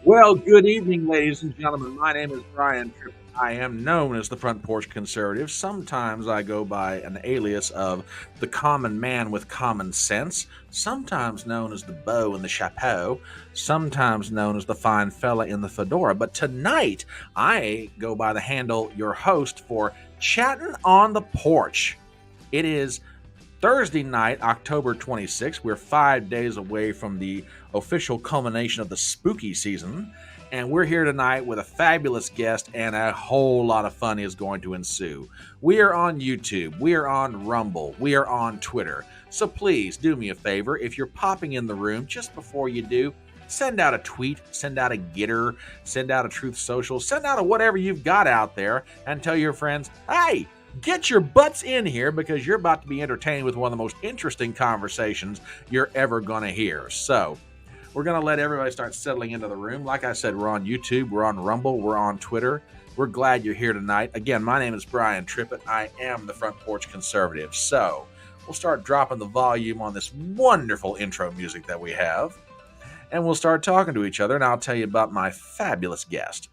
Well, good evening, ladies and gentlemen. My name is Brian Tripp. I am known as the Front Porch Conservative. Sometimes I go by an alias of the common man with common sense, sometimes known as the beau in the chapeau, sometimes known as the fine fella in the fedora. But tonight, I go by the handle your host for Chattin On The Porch. It is Thursday night, October 26th. We're 5 days away from the official culmination of the spooky season. And we're here tonight with a fabulous guest, and a whole lot of fun is going to ensue. We are on YouTube, we are on Rumble, we are on Twitter. So please do me a favor. If you're popping in the room, just before you do, send out a tweet, send out a Gettr, send out a Truth Social, send out a whatever you've got out there, and tell your friends, hey, get your butts in here because you're about to be entertained with one of the most interesting conversations you're ever going to hear. So, we're going to let everybody start settling into the room. Like I said, we're on YouTube, we're on Rumble, we're on Twitter. We're glad you're here tonight. Again, my name is Brian Trippett. I am the Front Porch Conservative. So, we'll start dropping the volume on this wonderful intro music that we have, and we'll start talking to each other, and I'll tell you about my fabulous guest.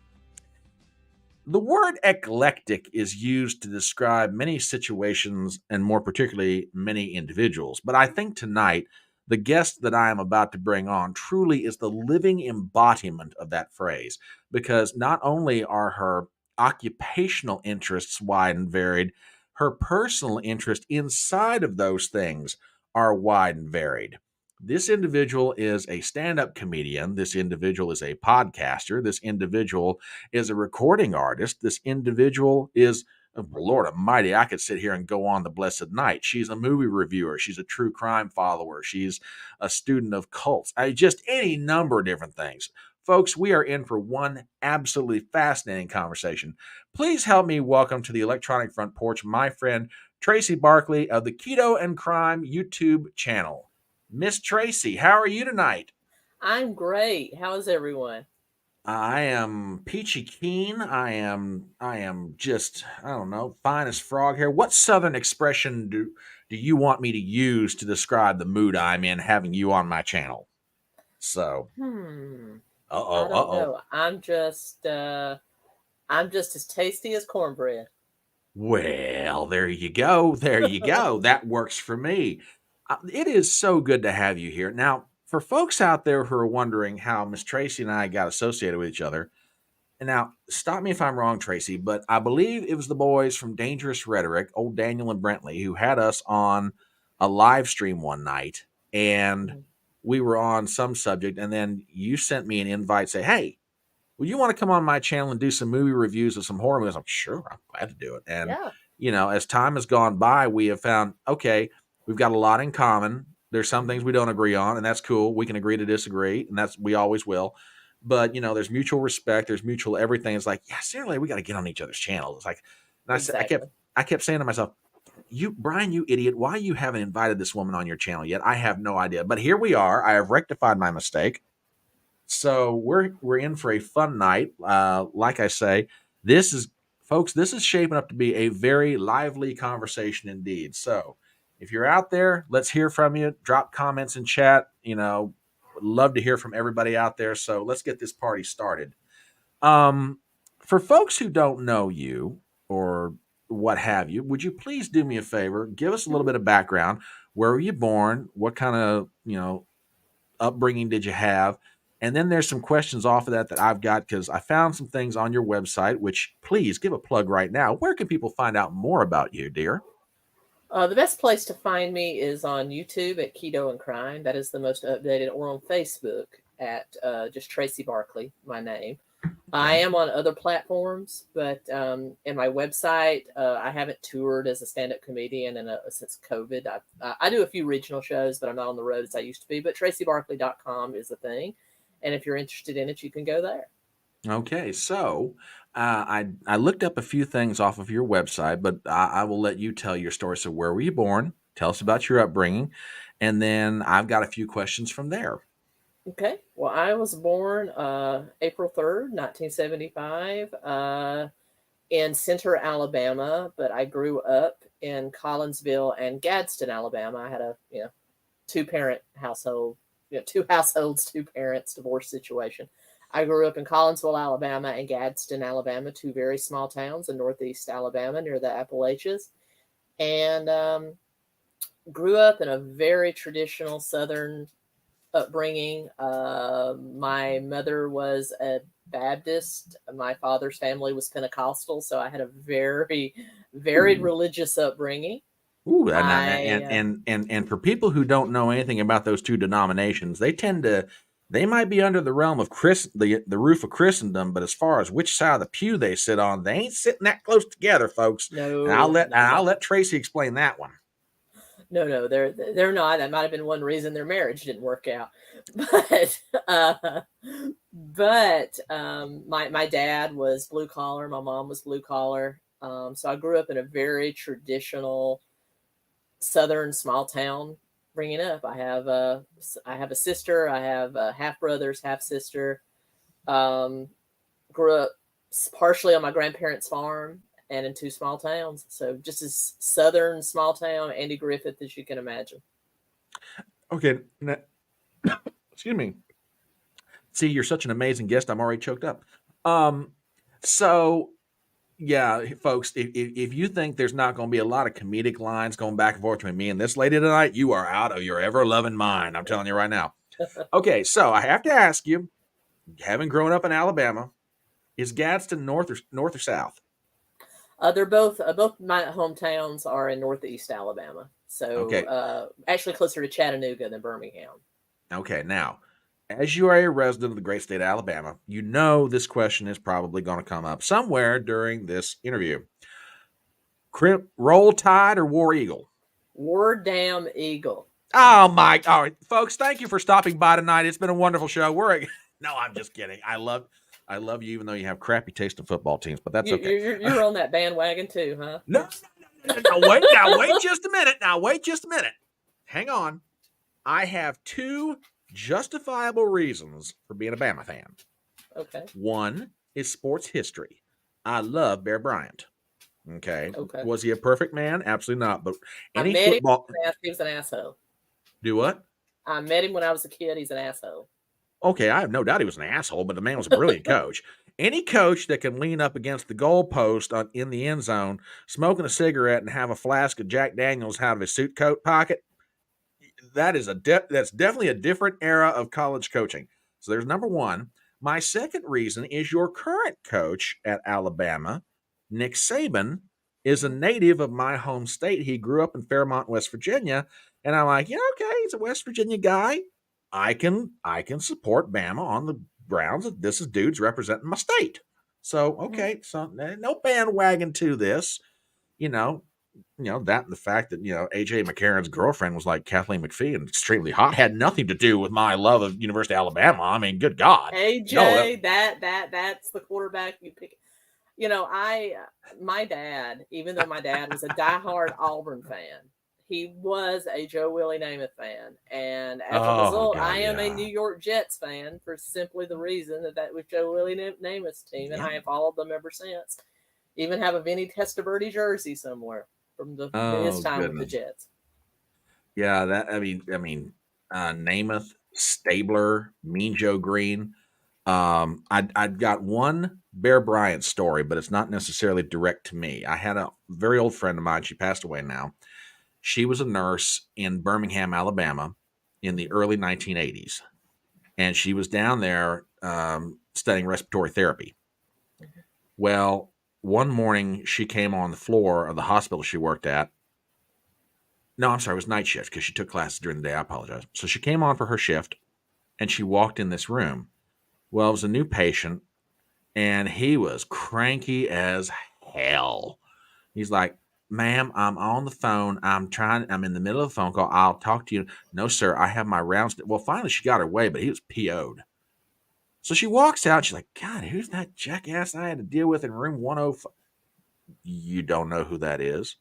The word eclectic is used to describe many situations and more particularly many individuals. But I think tonight, the guest that I am about to bring on truly is the living embodiment of that phrase, because not only are her occupational interests wide and varied, her personal interest inside of those things are wide and varied. This individual is a stand up comedian. This individual is a podcaster. This individual is a recording artist. This individual is, oh, Lord Almighty, I could sit here and go on the blessed night. She's a movie reviewer. She's a true crime follower. She's a student of cults. Just any number of different things. Folks, we are in for one absolutely fascinating conversation. Please help me welcome to the electronic front porch my friend Tracy Barkley of the Keto Krime YouTube channel. Miss Tracy, how are you tonight? I'm great. How is everyone? I am peachy keen. I am just, I don't know, fine as frog hair. What southern expression do you want me to use to describe the mood I'm in having you on my channel? So, Hmm. uh-oh, I don't uh-oh. know. I'm just as tasty as cornbread. Well, there you go. There you go. That works for me. It is so good to have you here. Now, for folks out there who are wondering how Miss Tracy and I got associated with each other, and now, stop me if I'm wrong, Tracy, but I believe it was the boys from Dangerous Rhetoric, old Daniel and Brentley, who had us on a live stream one night, and Mhm. we were on some subject, and then you sent me an invite, say, "Hey, well, you want to come on my channel and do some movie reviews of some horror movies?" I'm sure, I'm glad to do it. And Yeah, as time has gone by, we have found, okay, we've got a lot in common. There's some things hmm we don't agree on, and that's cool. We can agree to disagree, and we always will. But there's mutual respect. There's mutual everything. It's like, yeah, seriously, we got to get on each other's channels. It's like, and I said, exactly. I kept saying to myself, you, Brian, you idiot, why you haven't invited this woman on your channel yet? I have no idea. But here we are. I have rectified my mistake. So we're in for a fun night. Like I say, this is folks, this is shaping up to be a very lively conversation indeed. So if you're out there, let's hear from you. Drop comments in chat. Would love to hear from everybody out there. So let's get this party started. Um, for folks who don't know you or what have you, would you please do me a favor? Give us a little Mhm. bit of background. Where were you born? What kind of upbringing did you have? And then there's some questions off of that I've got because I found some things on your website, which please give a plug right now. Where can people find out more about you, dear? The best place to find me is on YouTube at Keto and Crime. That is the most updated, or on Facebook at just Tracy Barkley, my name. I Okay. am on other platforms, but in my website, I haven't toured as a stand-up comedian since COVID. I do a few regional shows, but I'm not on the road as I used to be. But TracyBarkley.com is the thing, and if you're interested in it, you can go there. Okay. So I looked up a few things off of your website, but I will let you tell your story. So where were you born? Tell us about your upbringing. And then I've got a few questions from there. Okay. Well, I was born April 3rd, 1975, in Center, Alabama, but I grew up in Collinsville and Gadsden, Alabama. I had a two parent household, two households, two parents divorce situation. I grew up in Collinsville, Alabama, and Gadsden, Alabama, two very small towns in northeast Alabama near the Appalachians, and grew up in a very traditional Southern upbringing. My mother was a Baptist. My father's family was Pentecostal, so I had a very, very religious upbringing. Ooh, and for people who don't know anything about those two denominations, they might be under the realm of the roof of Christendom, but as far as which side of the pew they sit on, they ain't sitting that close together, folks. No, and I'll let Tracy explain that one. No, they're not. That might have been one reason their marriage didn't work out. But my dad was blue collar. My mom was blue collar. So I grew up in a very traditional Southern small town. Bringing up, I have a sister. I have half brothers, half sister. Grew up partially on my grandparents' farm and in two small towns. So just as Southern small town Andy Griffith as you can imagine. Okay. Now, excuse me. See, you're such an amazing guest. I'm already choked up. So yeah, folks, if you think there's not going to be a lot of comedic lines going back and forth between me and this lady tonight, you are out of your ever-loving mind. I'm telling you right now. Okay, so I have to ask you, having grown up in Alabama, is Gadsden north or south? They're both my hometowns are in northeast Alabama. So okay. Actually closer to Chattanooga than Birmingham. Okay, now, as you are a resident of the great state of Alabama, you know this question is probably going to come up somewhere during this interview. Roll Tide or War Eagle? War damn Eagle. Oh, my. All right, folks, thank you for stopping by tonight. It's been a wonderful show. No, I'm just kidding. I love you, even though you have crappy taste in football teams, but that's okay. You're on that bandwagon too, huh? No. Wait just a minute. Hang on. I have two justifiable reasons for being a Bama fan. Okay. One is sports history. I love Bear Bryant. Okay. Was he a perfect man? Absolutely not. But any football. He was an asshole. Do what? I met him when I was a kid. He's an asshole. Okay, I have no doubt he was an asshole, but the man was a brilliant coach. Any coach that can lean up against the goalpost in the end zone, smoking a cigarette, and have a flask of Jack Daniels out of his suit coat pocket, that's definitely a different era of college coaching. So there's number one. My second reason is your current coach at Alabama, Nick Saban, is a native of my home state. He grew up in Fairmont, West Virginia, and I'm like, yeah, okay, he's a West Virginia guy. I can support Bama on the grounds that this is dudes representing my state. So okay, so no bandwagon to this, that and the fact that AJ McCarron's girlfriend was like Kathleen McPhee and extremely hot had nothing to do with my love of University of Alabama. I mean, good God, AJ, that's the quarterback you pick. My dad, even though my dad was a diehard Auburn fan, he was a Joe Willie Namath fan, and as a result, I am a New York Jets fan for simply the reason that was Joe Willie Namath's team, and I have followed them ever since. Even have a Vinny Testaverde jersey somewhere from his time with the Jets. Yeah, Namath, Stabler, Mean Joe Green. I've got one Bear Bryant story, but it's not necessarily direct to me. I had a very old friend of mine. She passed away now. She was a nurse in Birmingham, Alabama in the early 1980s. And she was down there studying respiratory therapy. Well, one morning she came on the floor of the hospital she worked at. No, I'm sorry, it was night shift because she took classes during the day. I apologize. So she came on for her shift and she walked in this room. Well, it was a new patient and he was cranky as hell. He's like, ma'am, I'm on the phone. I'm in the middle of the phone call. I'll talk to you. No, sir, I have my rounds. Well, finally she got her way, but he was PO'd. So she walks out. She's like, God, who's that jackass I had to deal with in room 105? You don't know who that is?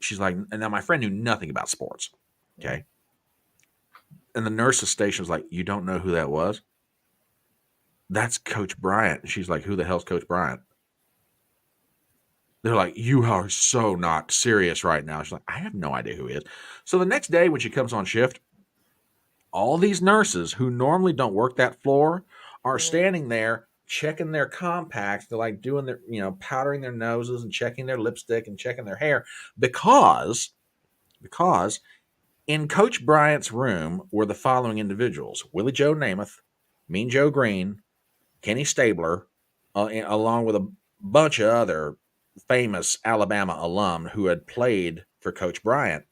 She's like, and now my friend knew nothing about sports. Okay. And the nurse's station was like, you don't know who that was? That's Coach Bryant. And she's like, who the hell's Coach Bryant? They're like, you are so not serious right now. She's like, I have no idea who he is. So the next day when she comes on shift, all these nurses who normally don't work that floor are Mm-hmm. standing there checking their compacts. They're like doing their, powdering their noses and checking their lipstick and checking their hair because in Coach Bryant's room were the following individuals: Willie Joe Namath, Mean Joe Green, Kenny Stabler, along with a bunch of other famous Alabama alum who had played for Coach Bryant.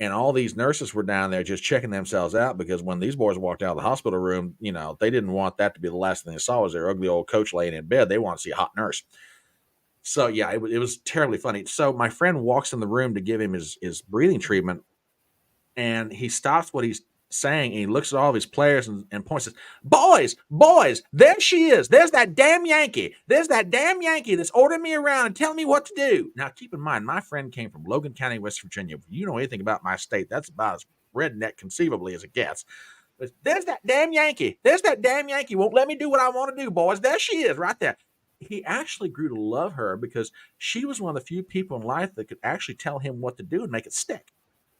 And all these nurses were down there just checking themselves out because when these boys walked out of the hospital room, they didn't want that to be the last thing they saw was their ugly old coach laying in bed. They want to see a hot nurse. So, yeah, it was terribly funny. So my friend walks in the room to give him his breathing treatment, and he stops what he's saying, and he looks at all of his players and points and says, boys, there she is. There's that damn Yankee. There's that damn Yankee that's ordering me around and telling me what to do. Now, keep in mind, my friend came from Logan County, West Virginia. If you know anything about my state, that's about as redneck conceivably as it gets. But there's that damn Yankee. There's that damn Yankee. Won't let me do what I want to do, boys. There she is right there. He actually grew to love her because she was one of the few people in life that could actually tell him what to do and make it stick.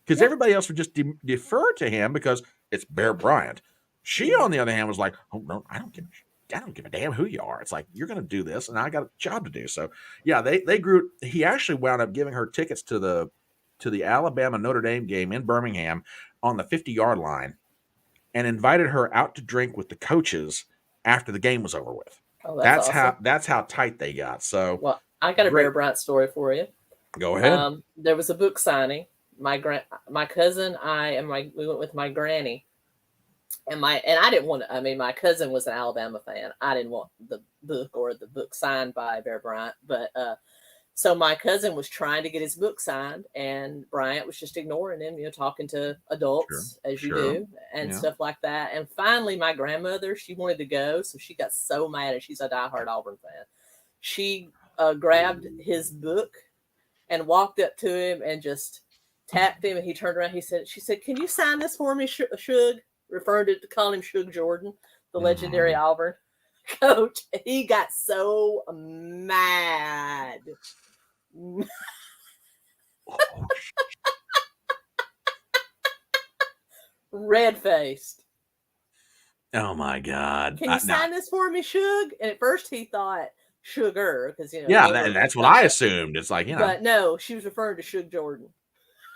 Because everybody else would just defer to him because it's Bear Bryant. She, on the other hand, was like, "Oh no, I don't give a damn who you are. It's like you're going to do this, and I got a job to do." So, yeah, they grew. He actually wound up giving her tickets to the Alabama Notre Dame game in Birmingham on the 50-yard line, and invited her out to drink with the coaches after the game was over with. Oh, that's awesome. That's how tight they got. So, well, I got a Bear Bryant story for you. Go ahead. There was a book signing. My cousin, we went with my granny, and I didn't want to. I mean, my cousin was an Alabama fan. I didn't want the book signed by Bear Bryant, but so my cousin was trying to get his book signed, and Bryant was just ignoring him, talking to adults as you do and stuff like that. And finally, my grandmother, she wanted to go, so she got so mad, and she's a diehard Auburn fan. She grabbed his book and walked up to him and just tapped him, and he turned around. She said, "Can you sign this for me, Shug?" Referring to call him Shug Jordan, the legendary Auburn coach. He got so mad. Red-faced. Oh my God! Can you sign this for me, Shug? And at first he thought Sugar, because that's what I assumed. It's like but no, she was referring to Shug Jordan.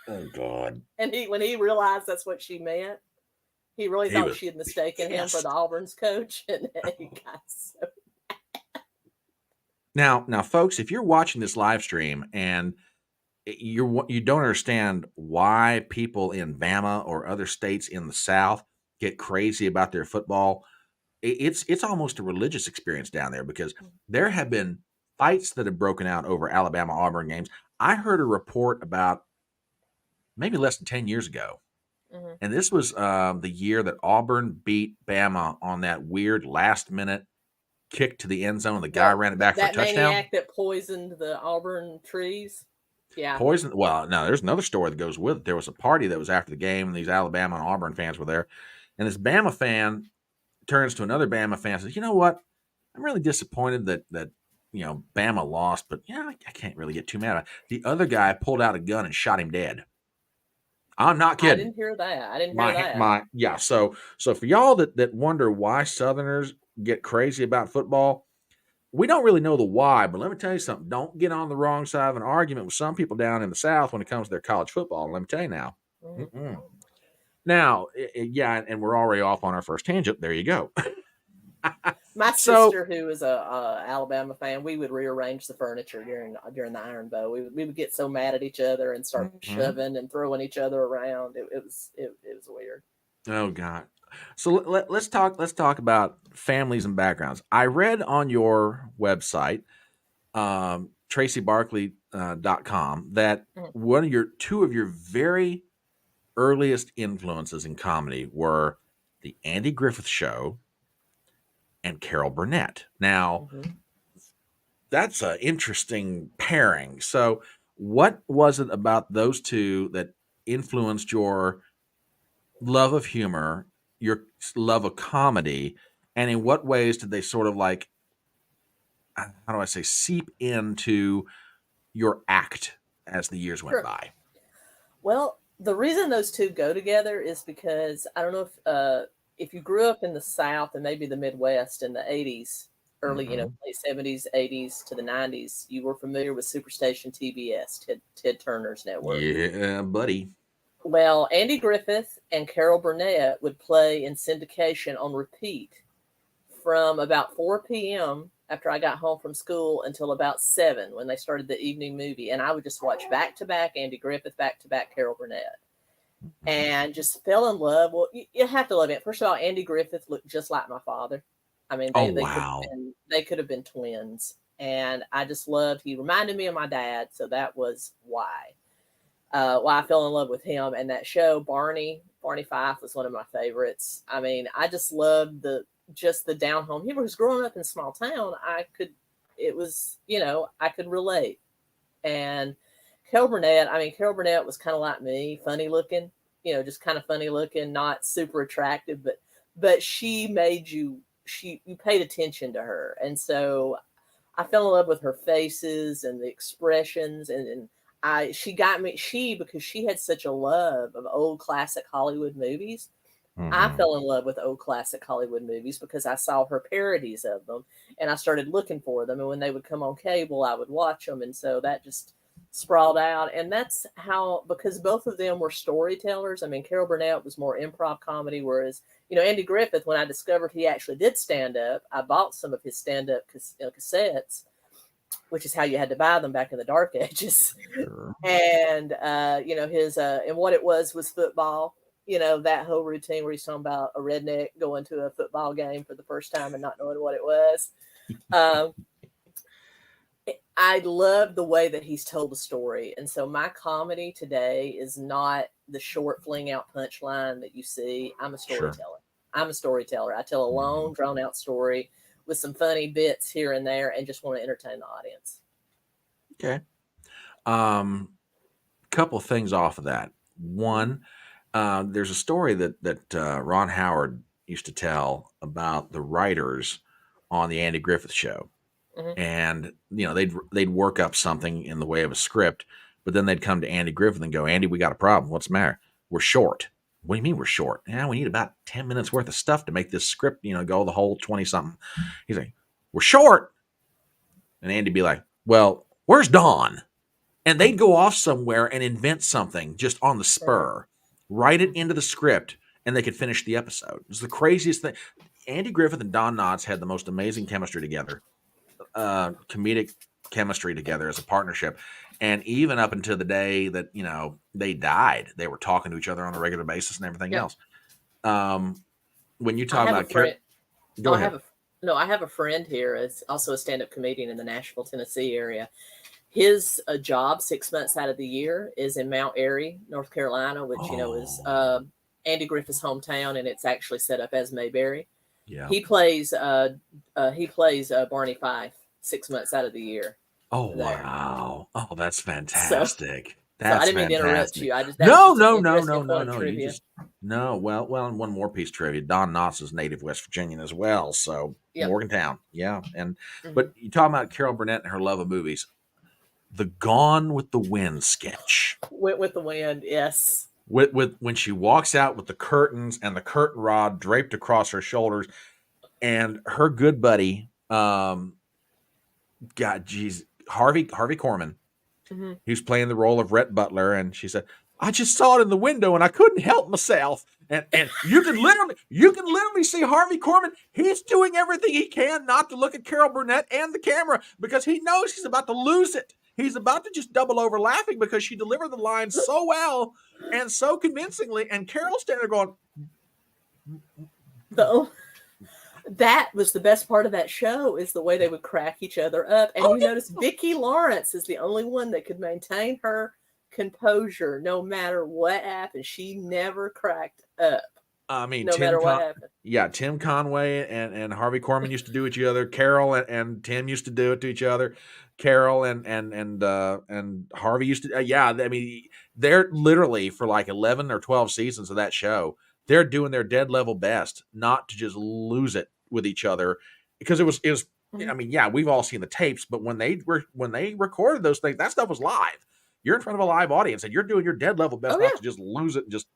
Oh God! And when he realized that's what she meant, he really thought she had mistaken him for the Auburn's coach, and he got so mad. Now, folks, if you're watching this live stream and you don't understand why people in Bama or other states in the South get crazy about their football, it's almost a religious experience down there, because there have been fights that have broken out over Alabama Auburn games. I heard a report about maybe less than 10 years ago. Mm-hmm. And this was the year that Auburn beat Bama on that weird last-minute kick to the end zone. The guy ran it back for a touchdown. That maniac that poisoned the Auburn trees. Yeah. Poison. Well, no, there's another story that goes with it. There was a party that was after the game, and these Alabama and Auburn fans were there. And this Bama fan turns to another Bama fan and says, "You know what? I'm really disappointed that Bama lost, but I can't really get too mad about it." The other guy pulled out a gun and shot him dead. I'm not kidding. I didn't hear that. Yeah. So for y'all that wonder why Southerners get crazy about football, we don't really know the why, but let me tell you something. Don't get on the wrong side of an argument with some people down in the South when it comes to their college football. Let me tell you now. Mm-hmm. Now, and we're already off on our first tangent. There you go. My sister, who is a Alabama fan, we would rearrange the furniture during the Iron Bowl. We would get so mad at each other and start shoving and throwing each other around. It was weird. Oh God. So let's talk about families and backgrounds. I read on your website, tracybarkley.com, that two of your very earliest influences in comedy were the Andy Griffith Show and Carol Burnett. Now, that's an interesting pairing. So what was it about those two that influenced your love of humor, your love of comedy, and in what ways did they sort of like, how do I say, seep into your act as the years went by? Well, the reason those two go together is because I don't know if you grew up in the South and maybe the Midwest in the 80s, early, late 70s, 80s to the 90s, you were familiar with Superstation TBS, Ted Turner's network. Yeah, buddy. Well, Andy Griffith and Carol Burnett would play in syndication on repeat from about 4 p.m. after I got home from school until about 7 when they started the evening movie. And I would just watch back to back Andy Griffith, back to back Carol Burnett, and just fell in love. Well, you have to love it. First of all, Andy Griffith looked just like my father. I mean, they could have been twins. And I just loved, he reminded me of my dad. So that was why I fell in love with him. And that show, Barney Fife, was one of my favorites. I mean, I just loved the down home humor. Because growing up in a small town, I could relate. And Carol Burnett was kind of like me, funny looking, just kind of funny looking, not super attractive, but she made you paid attention to her. And so I fell in love with her faces and the expressions, and she got me, because she had such a love of old classic Hollywood movies. I fell in love with old classic Hollywood movies because I saw her parodies of them, and I started looking for them. And when they would come on cable, I would watch them. And so that just sprawled out. And that's how, because both of them were storytellers. I mean, Carol Burnett was more improv comedy, whereas, Andy Griffith, when I discovered he actually did stand up, I bought some of his stand up cassettes, which is how you had to buy them back in the dark ages. Sure. And, his, and what it was football, that whole routine where he's talking about a redneck going to a football game for the first time and not knowing what it was. I love the way that he's told the story. And so my comedy today is not the short fling out punchline that you see. I'm a storyteller. Sure. I'm a storyteller. I tell a long, drawn out story with some funny bits here and there and just want to entertain the audience. Okay. Couple things off of that. One, there's a story that Ron Howard used to tell about the writers on the Andy Griffith Show. Mm-hmm. And, they'd work up something in the way of a script, but then they'd come to Andy Griffith and go, Andy, we got a problem. What's the matter? We're short. What do you mean we're short? Yeah, we need about 10 minutes worth of stuff to make this script, go the whole 20 something. He's like, we're short. And Andy'd be like, well, where's Dawn? And they'd go off somewhere and invent something just on the spur, write it into the script, and they could finish the episode. It was the craziest thing. Andy Griffith and Don Knotts had the most amazing chemistry together. Comedic chemistry together as a partnership, and even up until the day that they died, they were talking to each other on a regular basis and everything else. When you talk about go ahead. I have a friend here. It's also a stand-up comedian in the Nashville, Tennessee area. His job 6 months out of the year is in Mount Airy, North Carolina, which is Andy Griffith's hometown, and it's actually set up as Mayberry. Yeah, he plays Barney Fife 6 months out of the year. Oh, wow. Oh, that's fantastic. So I didn't mean to interrupt you. I just No. You just well, and one more piece of trivia. Don Knotts is native West Virginian as well, so Morgantown. Yeah. And but you talking about Carol Burnett and her love of movies. The Gone with the Wind sketch. Went with the Wind, yes. With when she walks out with the curtains and the curtain rod draped across her shoulders, and her good buddy, Harvey Korman, who's playing the role of Rhett Butler, and she said, "I just saw it in the window and I couldn't help myself." And you can literally see Harvey Korman. He's doing everything he can not to look at Carol Burnett and the camera because he knows he's about to lose it. He's about to just double over laughing because she delivered the line so well and so convincingly. And Carol's standing there going, that was the best part of that show, is the way they would crack each other up. And notice Vicki Lawrence is the only one that could maintain her composure no matter what happened. She never cracked up. I mean, no matter what happened. Yeah, Tim Conway and Harvey Korman used to do it to each other. Carol and Tim used to do it to each other. Carol and Harvey used to. I mean, they're literally for like 11 or 12 seasons of that show. They're doing their dead level best not to just lose it with each other, because it was. I mean, yeah, we've all seen the tapes, but when they recorded those things, that stuff was live. You're in front of a live audience and you're doing your dead level best not to just lose it and just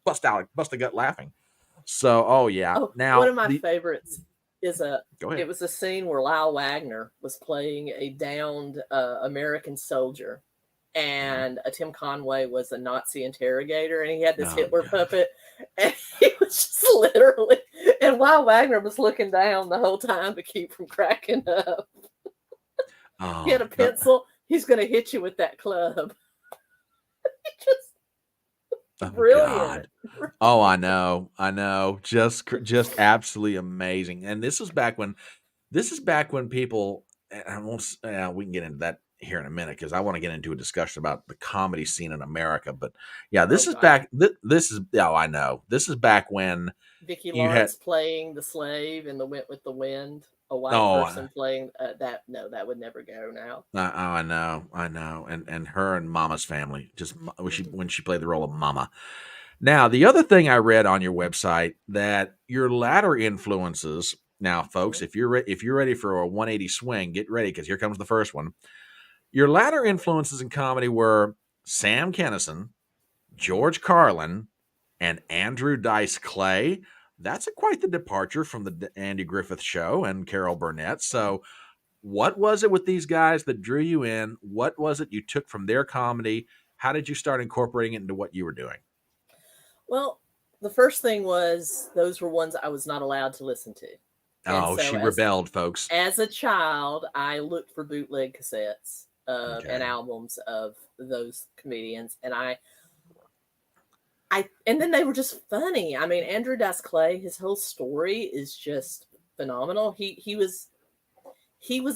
bust a gut laughing. So, oh yeah. Oh, one Now of my favorites is go ahead. it was a scene where Lyle Wagner was playing a downed American soldier, Uh-huh. and Tim Conway was a Nazi interrogator, and he had this Oh Hitler God. puppet, and he was just literally, and Lyle Wagner was looking down the whole time to keep from cracking up. He had Oh, a pencil. He's going to hit you with that club. Just oh brilliant. God. Oh, I know. I know. Just absolutely amazing. And this is back when people, and I won't, we can get into that here in a minute because I want to get into a discussion about the comedy scene in America. But yeah, Oh this is God, yeah. back. This is, oh, I know. This is back when Vicki you had, Lawrence playing the slave in The Went with the Wind. A white oh, person playing that. No, that would never go now. I know, I know, and her and Mama's family just Mhm. when she played the role of Mama. Now, the other thing I read on your website that your latter influences. Now, folks, Mhm. if you're ready for a 180 swing, get ready because here comes the first one. Your latter influences in comedy were Sam Kinison, George Carlin, and Andrew Dice Clay. That's quite the departure from the Andy Griffith Show and Carol Burnett. So, what was it with these guys that drew you in? What was it you took from their comedy? How did you start incorporating it into what you were doing? Well, the first thing was those were ones I was not allowed to listen to, and Oh, so she rebelled, folks. as a child, I looked for bootleg cassettes and Okay. albums of those comedians, and and then they were just funny. I mean, Andrew Dice Clay, his whole story is just phenomenal. He was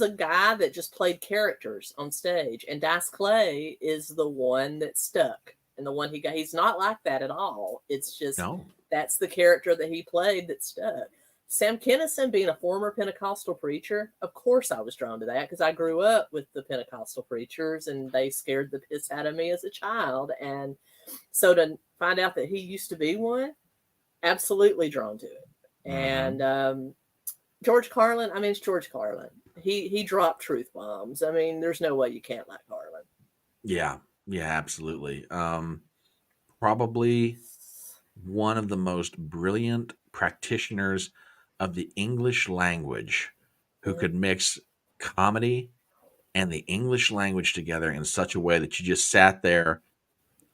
a guy that just played characters on stage, and Dice Clay is the one that stuck and the one he got. He's not like that at all. It's just No. that's the character that he played that stuck. Sam Kinison being a former Pentecostal preacher, of course I was drawn to that because I grew up with the Pentecostal preachers and they scared the piss out of me as a child. And so to find out that he used to be one, absolutely drawn to it. Mm-hmm. And George Carlin, I mean, it's George Carlin. He dropped truth bombs. I mean, there's no way you can't like Carlin. Yeah. Yeah, absolutely. Probably one of the most brilliant practitioners of the English language who Mm-hmm. could mix comedy and the English language together in such a way that you just sat there.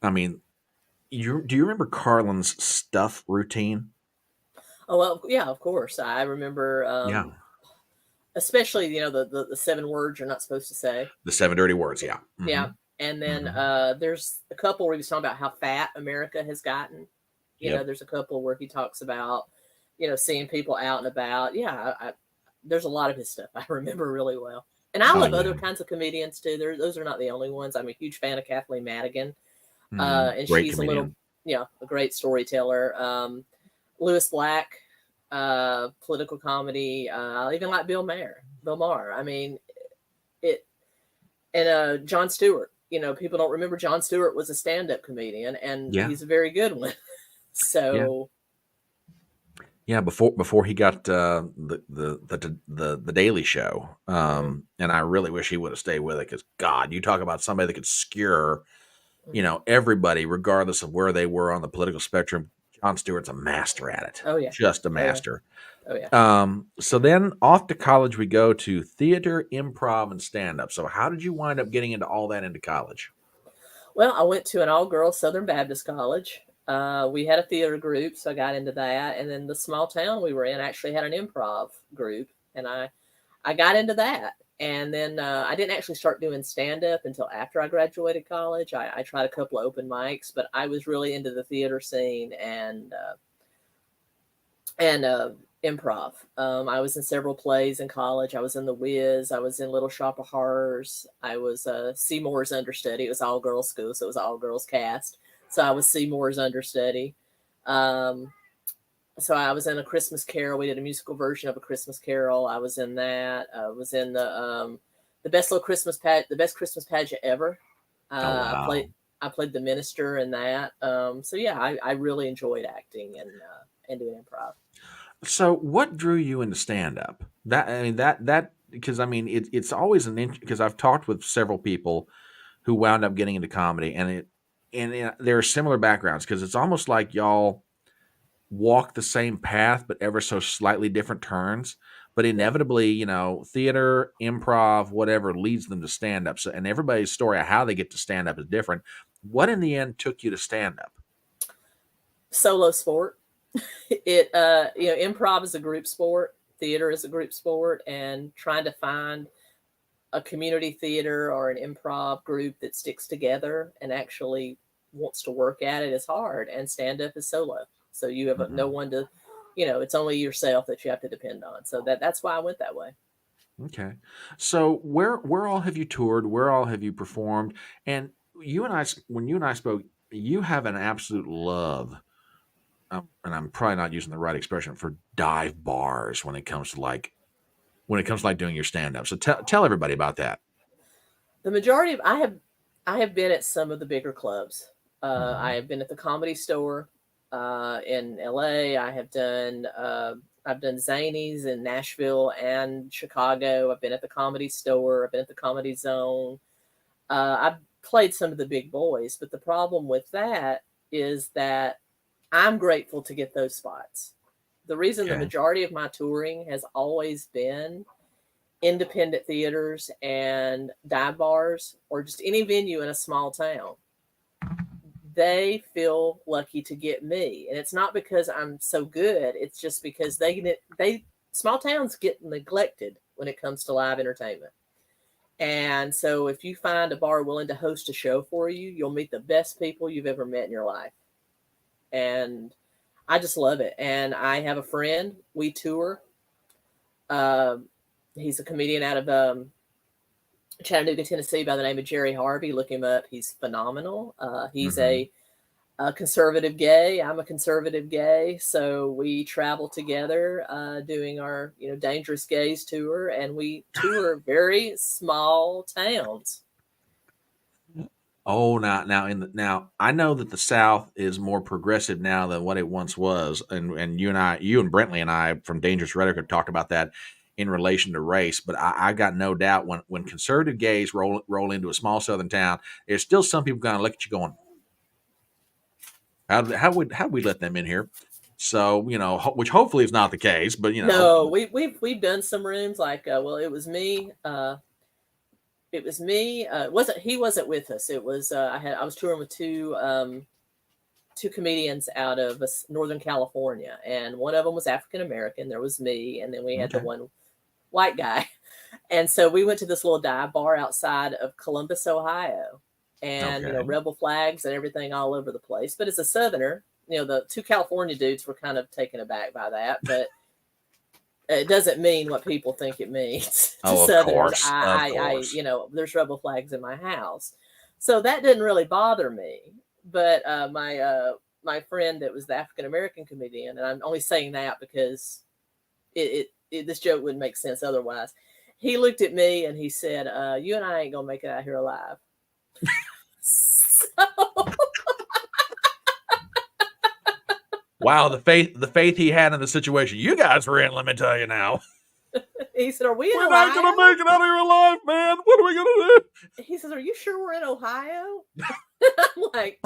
I mean, do you remember Carlin's stuff routine? Oh well, yeah, of course. I remember, Yeah. especially the 7 words you're not supposed to say. The seven dirty words. Yeah. Yeah, Mm-hmm. and then Mm-hmm. there's a couple where he was talking about how fat America has gotten. Yep. There's a couple where he talks about seeing people out and about. Yeah, there's a lot of his stuff I remember really well. And I Oh love yeah. other kinds of comedians too. Those are not the only ones. I'm a huge fan of Kathleen Madigan. Mm-hmm. And Great she's a little, comedian. a great storyteller. Lewis Black, political comedy. I even like Bill Maher. I mean, it, and Jon Stewart. People don't remember Jon Stewart was a stand-up comedian, and Yeah. he's a very good one. Yeah. So, Yeah, before he got the Daily Show, mhm, and I really wish he would have stayed with it because God, you talk about somebody that could skewer, mhm. everybody regardless of where they were on the political spectrum. Jon Stewart's a master at it, Oh yeah, just a oh yeah, master. oh yeah. So then off to college we go to theater, improv, and stand up. So how did you wind up getting into all that into college? Well, I went to an all-girls Southern Baptist college. We had a theater group, so I got into that. And then the small town we were in actually had an improv group, and I got into that. And then I didn't actually start doing stand up until after I graduated college. I tried a couple of open mics, but I was really into the theater scene and improv. I was in several plays in college. I was in The Wiz. I was in Little Shop of Horrors. I was Seymour's understudy. It was all girls school, so it was all girls cast. So I was Seymour's understudy. Um, so I was in A Christmas Carol. We did a musical version of A Christmas Carol. I was in that. I was in the the best Christmas pageant ever. Oh I played wow. the minister in that. So yeah, I really enjoyed acting and doing improv. So what drew you into stand up? That I mean that because I mean it's always because I've talked with several people who wound up getting into comedy, and there are similar backgrounds because it's almost like y'all walk the same path, but ever so slightly different turns. But inevitably, you know, theater, improv, whatever leads them to stand up. So, and everybody's story of how they get to stand up is different. What in the end took you to stand up? Solo sport. Improv is a group sport, theater is a group sport, and trying to find a community theater or an improv group that sticks together and actually wants to work at it is hard. And stand up is solo. So you have no one to, it's only yourself that you have to depend on. So that's why I went that way. Okay. So where all have you toured? Where all have you performed? And when you and I spoke, you have an absolute love, and I'm probably not using the right expression, for dive bars when it comes to like doing your stand up. So tell everybody about that. The majority of I have been at some of the bigger clubs. Mhm. I have been at the Comedy Store in LA. I've done Zanies in Nashville and Chicago. I've been at the Comedy Store. I've been at the Comedy Zone. I've played some of the big boys, but the problem with that is that I'm grateful to get those spots. The reason the Okay. majority of my touring has always been independent theaters and dive bars or just any venue in a small town, they feel lucky to get me. And it's not because I'm so good. It's just because they small towns get neglected when it comes to live entertainment. And so if you find a bar willing to host a show for you, you'll meet the best people you've ever met in your life. And I just love it. And I have a friend, we tour. He's a comedian out of Chattanooga, Tennessee, by the name of Jerry Harvey. Look him up. He's phenomenal. He's a conservative gay. I'm a conservative gay. So we travel together doing our, Dangerous Gays tour, and we tour very small towns. Oh, now I know that the South is more progressive now than what it once was, and you and Brentley and I from Dangerous Rhetoric have talked about that in relation to race. But I got no doubt when conservative gays roll into a small Southern town, there's still some people going to look at you going, how would we let them in here? So which hopefully is not the case, but No, we've done some rooms like it was me. It was me. He wasn't with us. It was I was touring with two comedians out of Northern California, and one of them was African American. There was me, and then we had the one white guy. And so we went to this little dive bar outside of Columbus, Ohio, and rebel flags and everything all over the place. But as a Southerner, the two California dudes were kind of taken aback by that, but it doesn't mean what people think it means to Southerners. I there's rebel flags in my house, so that didn't really bother me. But my friend that was the African American comedian, and I'm only saying that because this joke wouldn't make sense otherwise. He looked at me and he said, "You and I ain't gonna make it out here alive." So, wow, the faith he had in the situation you guys were in. Let me tell you now. He said, "Are we in We're Ohio? not gonna make it out of here alive, man. What are we gonna do?" He says, "Are you sure we're in Ohio?" I'm like,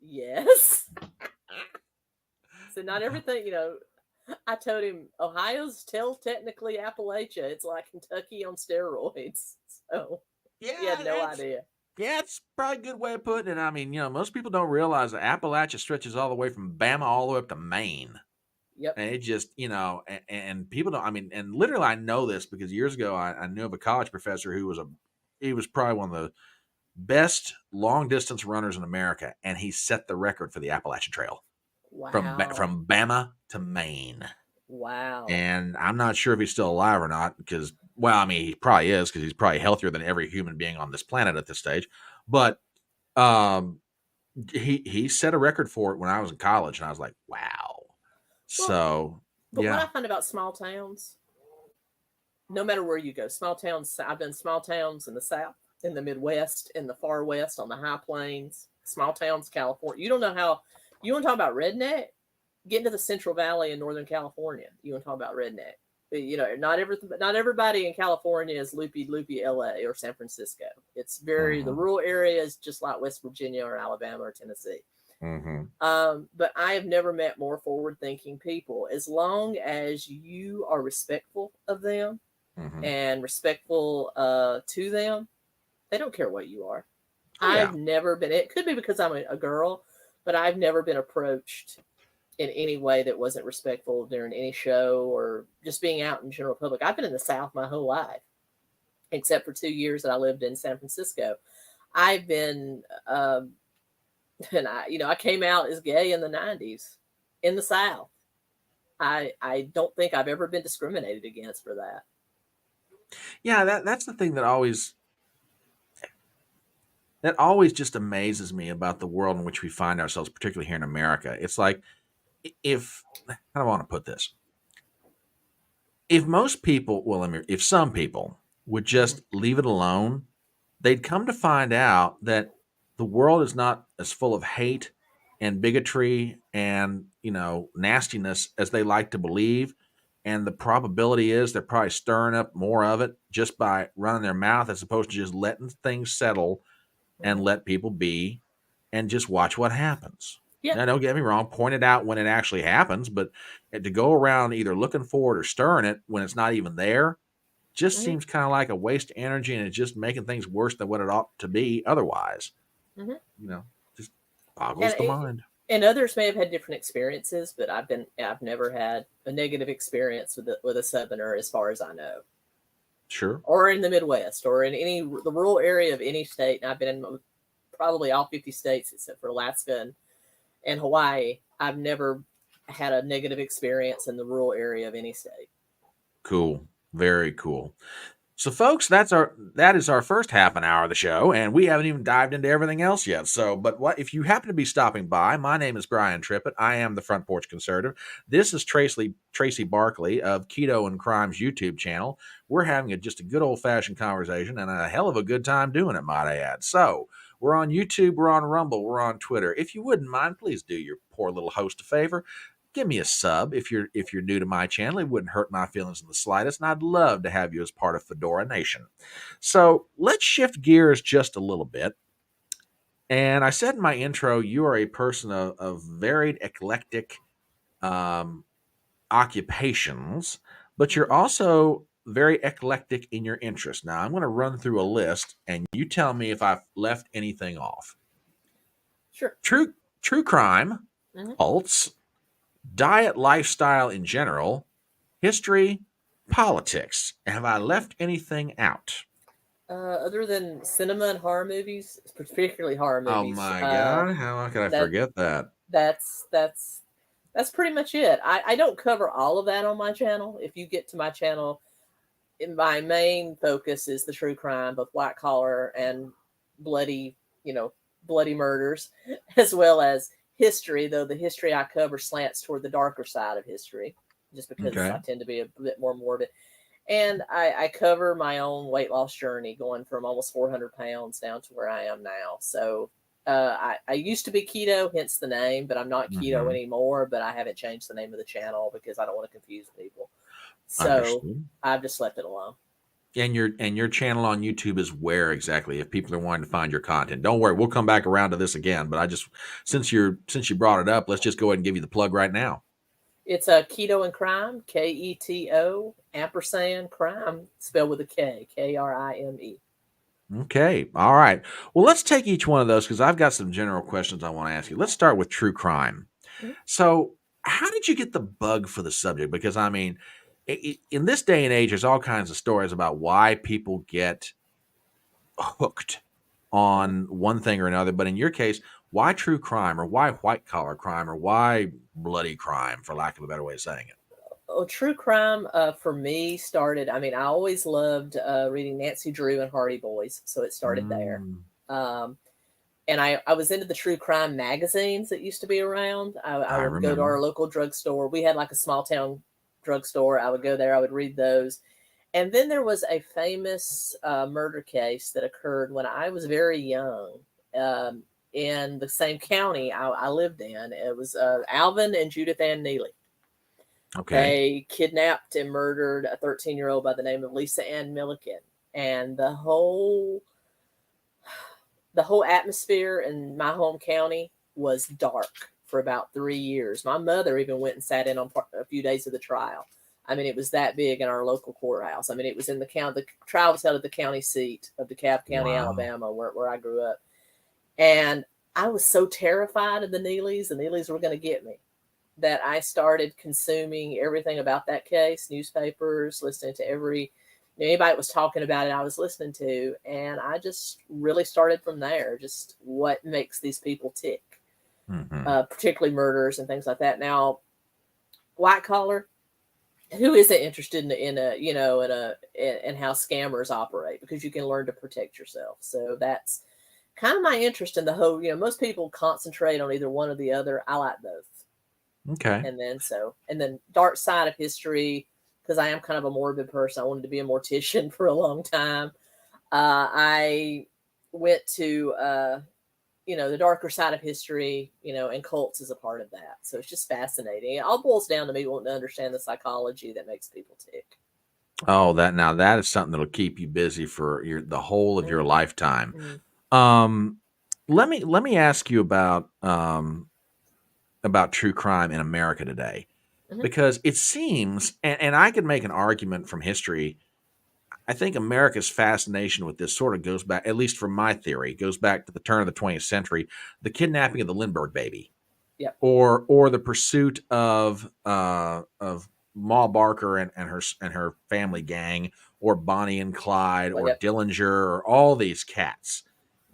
"Yes." So not everything, I told him Ohio's still technically Appalachia. It's like Kentucky on steroids. So he had no idea. Yeah, it's probably a good way of putting it. I mean, most people don't realize that Appalachia stretches all the way from Bama all the way up to Maine. Yep. And it just, and people don't, I mean, and literally I know this because years ago I knew of a college professor who he was probably one of the best long distance runners in America. And he set the record for the Appalachian Trail. Wow. From Bama to Maine. Wow. And I'm not sure if he's still alive or not because, well, I mean, he probably is because he's probably healthier than every human being on this planet at this stage. But he set a record for it when I was in college, and I was like, wow. But what I find about small towns, no matter where you go, small towns, I've done small towns in the South, in the Midwest, in the far West, on the high plains, small towns, California. You don't know how, you want to talk about redneck? Get into the Central Valley in Northern California. You want to talk about redneck? Not everybody in California is loopy LA or San Francisco. It's the rural area is just like West Virginia or Alabama or Tennessee. Mm-hmm. But I have never met more forward-thinking people. As long as you are respectful of them Mm-hmm. and respectful to them, they don't care what you are. Oh yeah. I've never been. It could be because I'm a girl, but I've never been approached in any way that wasn't respectful during any show or just being out in general public. I've been in the South my whole life, except for 2 years that I lived in San Francisco. I've been, and I came out as gay in the '90s in the South. I don't think I've ever been discriminated against for that. Yeah, that's the thing that always just amazes me about the world in which we find ourselves, particularly here in America. It's like, if how do I want to put this? If most people, well, I mean, if some people would Mm-hmm. just leave it alone, they'd come to find out that the world is not as full of hate and bigotry and, nastiness as they like to believe. And the probability is they're probably stirring up more of it just by running their mouth, as opposed to just letting things settle and Mm-hmm. let people be and just watch what happens. Yeah. Now, don't get me wrong, point it out when it actually happens, but to go around either looking for it or stirring it when it's not even there just Mm-hmm. seems kind of like a waste of energy, and it's just making things worse than what it ought to be otherwise. Mm-hmm. You know, just And boggles the mind. and others may have had different experiences, but I've never had a negative experience with a Southerner, as far as I know, Sure. or in the Midwest, or in the rural area of any state. And I've been in probably all 50 states except for Alaska and Hawaii. I've never had a negative experience in the rural area of any state. Cool. Very cool. So, folks, that is our first half an hour of the show, and we haven't even dived into everything else yet. So, but what if you happen to be stopping by? My name is Brian Trippett. I am the Front Porch Conservative. This is Tracy Barkley of Keto and Crime's YouTube channel. We're having just a good old fashioned conversation and a hell of a good time doing it, might I add. So, we're on YouTube, we're on Rumble, we're on Twitter. If you wouldn't mind, please do your poor little host a favor. Give me a sub if you're new to my channel. It wouldn't hurt my feelings in the slightest, and I'd love to have you as part of Fedora Nation. So let's shift gears just a little bit. And I said in my intro, you are a person of varied, eclectic um, occupations, but you're Mm-hmm. also very eclectic in your interests. Now, I'm going to run through a list, and you tell me if I've left anything off. Sure. True crime, Mm-hmm. cults, diet lifestyle in general, history, politics. Have I left anything out? Other than cinema and horror movies, particularly horror Oh movies, my God. How could I that forget that? that's that's that's pretty much it. I don't cover all of that on my channel. If you get to my channel, my main focus is the true crime, both white collar and bloody, bloody murders, as well as history. Though the history I cover slants toward the darker side of history, just because Okay. I tend to be a bit more morbid. And I cover my own weight loss journey, going from almost 400 pounds down to where I am now. So I used to be keto, hence the name, but I'm not keto Hmm. anymore. But I haven't changed the name of the channel because I don't want to confuse people. So Understood. I've just left it alone. And your channel on YouTube is where exactly? If people are wanting to find your content, don't worry, we'll come back around to this again. But since you brought it up, let's just go ahead and give you the plug right now. It's a Keto and Crime, KETO ampersand crime, spelled with a K, KRIME. Okay. All right. Well, let's take each one of those because I've got some general questions I want to ask you. Let's start with true crime. Mhm. So, how did you get the bug for the subject? Because I mean, in this day and age, there's all kinds of stories about why people get hooked Mhm. on one thing or another. But in your case, why true crime, or why white collar crime, or why bloody crime, for lack of a better way of saying it? Oh, true crime for me started. I mean, I always loved reading Nancy Drew and Hardy Boys, so it started there. Mm, Um, and I was into the true crime magazines that used to be around. I I would go to remember. our local drugstore. We had like a small town drugstore. I would go there. I would read those. And then there was a famous murder case that occurred when I was very young, um, in the same county I lived in. It was Alvin and Judith Ann Neely. Okay. They kidnapped and murdered a 13-year-old by the name of Lisa Ann Milliken. And the whole atmosphere in my home county was dark for about 3 years. My mother even went and sat in on a few days of the trial. I mean, it was that big in our local courthouse. I mean, it was in the county. The trial was held at the county seat of DeKalb County, Wow. Alabama, where I grew up. And I was so terrified of the Neelys were going to get me, that I started consuming everything about that case, newspapers, listening to anybody that was talking about it, I was listening to. And I just really started from there, just what makes these people tick, particularly murders and things like that. Now, white collar, who isn't interested in how scammers operate, because you can learn to protect yourself. So that's kind of my interest in the whole, most people concentrate on either one or the other. I like both. Okay. And then dark side of history, because I am kind of a morbid person. I wanted to be a mortician for a long time. I went to, the darker side of history, and cults is a part of that. So it's just fascinating. It all boils down to me wanting to understand the psychology that makes people tick. Oh, that is something that'll keep you busy for the whole of your lifetime. Let me ask you about true crime in America today, because it seems, and I could make an argument from history. I think America's fascination with this sort of goes back, at least from my theory, goes back to the turn of the 20th century, the kidnapping of the Lindbergh baby, or the pursuit of Ma Barker and her family gang, or Bonnie and Clyde, or Dillinger, or all these cats,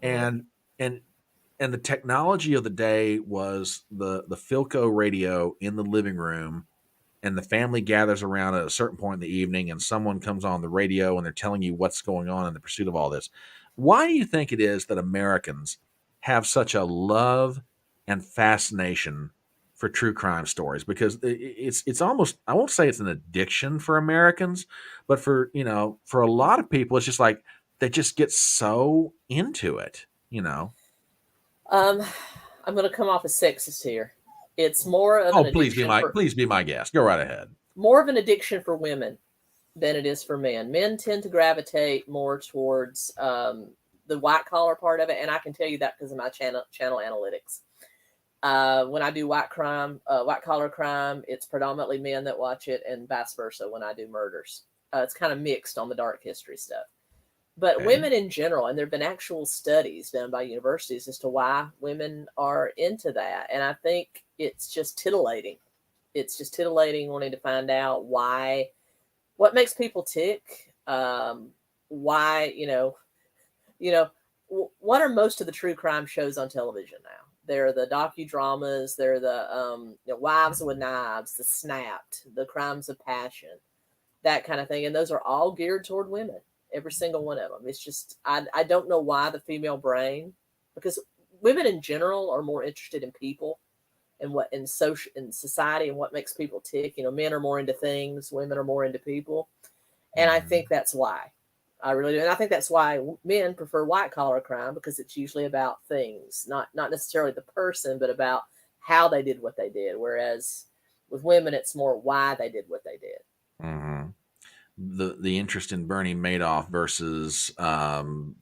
and the technology of the day was the Philco radio in the living room. And the family gathers around at a certain point in the evening, and someone comes on the radio and they're telling you what's going on in the pursuit of all this. Why do you think it is that Americans have such a love and fascination for true crime stories? Because it's almost, I won't say it's an addiction for Americans, but for a lot of people, it's just like they just get so into it. I'm going to come off as sexist here. It's more of an addiction. Please be my guest. Go right ahead. More of an addiction for women than it is for men. Men tend to gravitate more towards the white collar part of it, and I can tell you that because of my channel analytics. When I do white collar crime, it's predominantly men that watch it, and vice versa when I do murders. It's kind of mixed on the dark history stuff. But women in general, and there have been actual studies done by universities as to why women are into that. And I think it's just titillating. It's just titillating wanting to find out what makes people tick, why, what are most of the true crime shows on television now? They're the docudramas, they're the Wives with Knives, the Snapped, the Crimes of Passion, that kind of thing. And those are all geared toward women. Every single one of them. It's just, I don't know why the female brain, because women in general are more interested in people and what in society and what makes people tick. Men are more into things, women are more into people. And I think that's why. I really do. And I think that's why men prefer white collar crime, because it's usually about things, not necessarily the person, but about how they did what they did. Whereas with women, it's more why they did what they did. Mm-hmm. The interest in Bernie Madoff versus name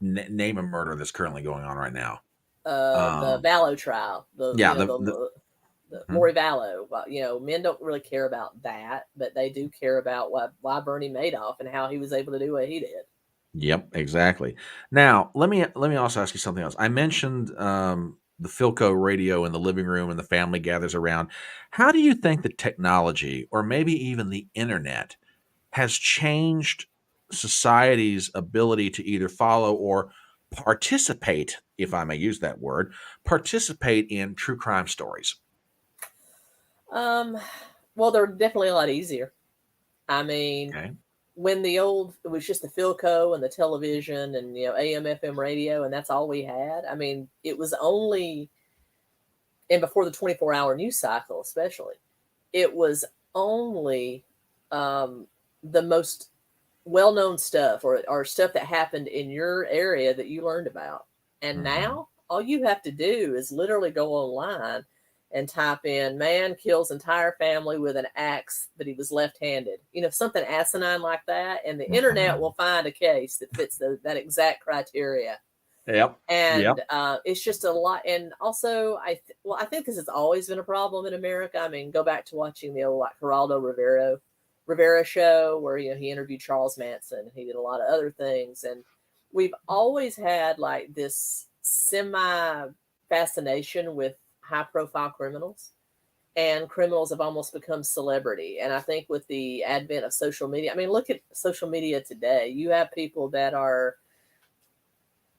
a murder that's currently going on right now. The Vallow trial. The Maury Vallow. Men don't really care about that, but they do care about why Bernie Madoff and how he was able to do what he did. Yep, exactly. Now, let me also ask you something else. I mentioned the Philco radio in the living room and the family gathers around. How do you think the technology, or maybe even the internet, has changed society's ability to either follow or participate, if I may use that word, participate in true crime stories? Well, they're definitely a lot easier. I mean, when it was just the Philco and the television and, AM, FM radio, and that's all we had. I mean, it was only, and before the 24-hour news cycle, especially, it was only, the most well-known stuff or stuff that happened in your area that you learned about. And now all you have to do is literally go online and type in man kills entire family with an axe, but he was left-handed, something asinine like that. And the internet will find a case that fits that exact criteria. Yep. And Yep. it's just a lot. And also, I think this has always been a problem in America. I mean, go back to watching the old like Geraldo Rivera show where he interviewed Charles Manson. He did a lot of other things, and we've always had like this semi fascination with high profile criminals, and criminals have almost become celebrity. And I think with the advent of social media, I mean, look at social media today. You have people that are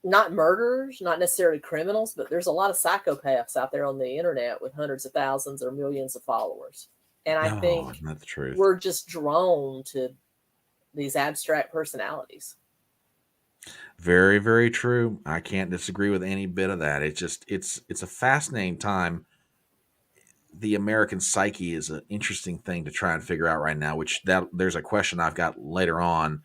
not murderers, not necessarily criminals, but there's a lot of psychopaths out there on the internet with hundreds of thousands or millions of followers. And I No, think not the truth. we're just drawn to these abstract personalities. Very, very true. I can't disagree with any bit of that. It's a fascinating time. The American psyche is an interesting thing to try and figure out right now, which that there's a question I've got later on.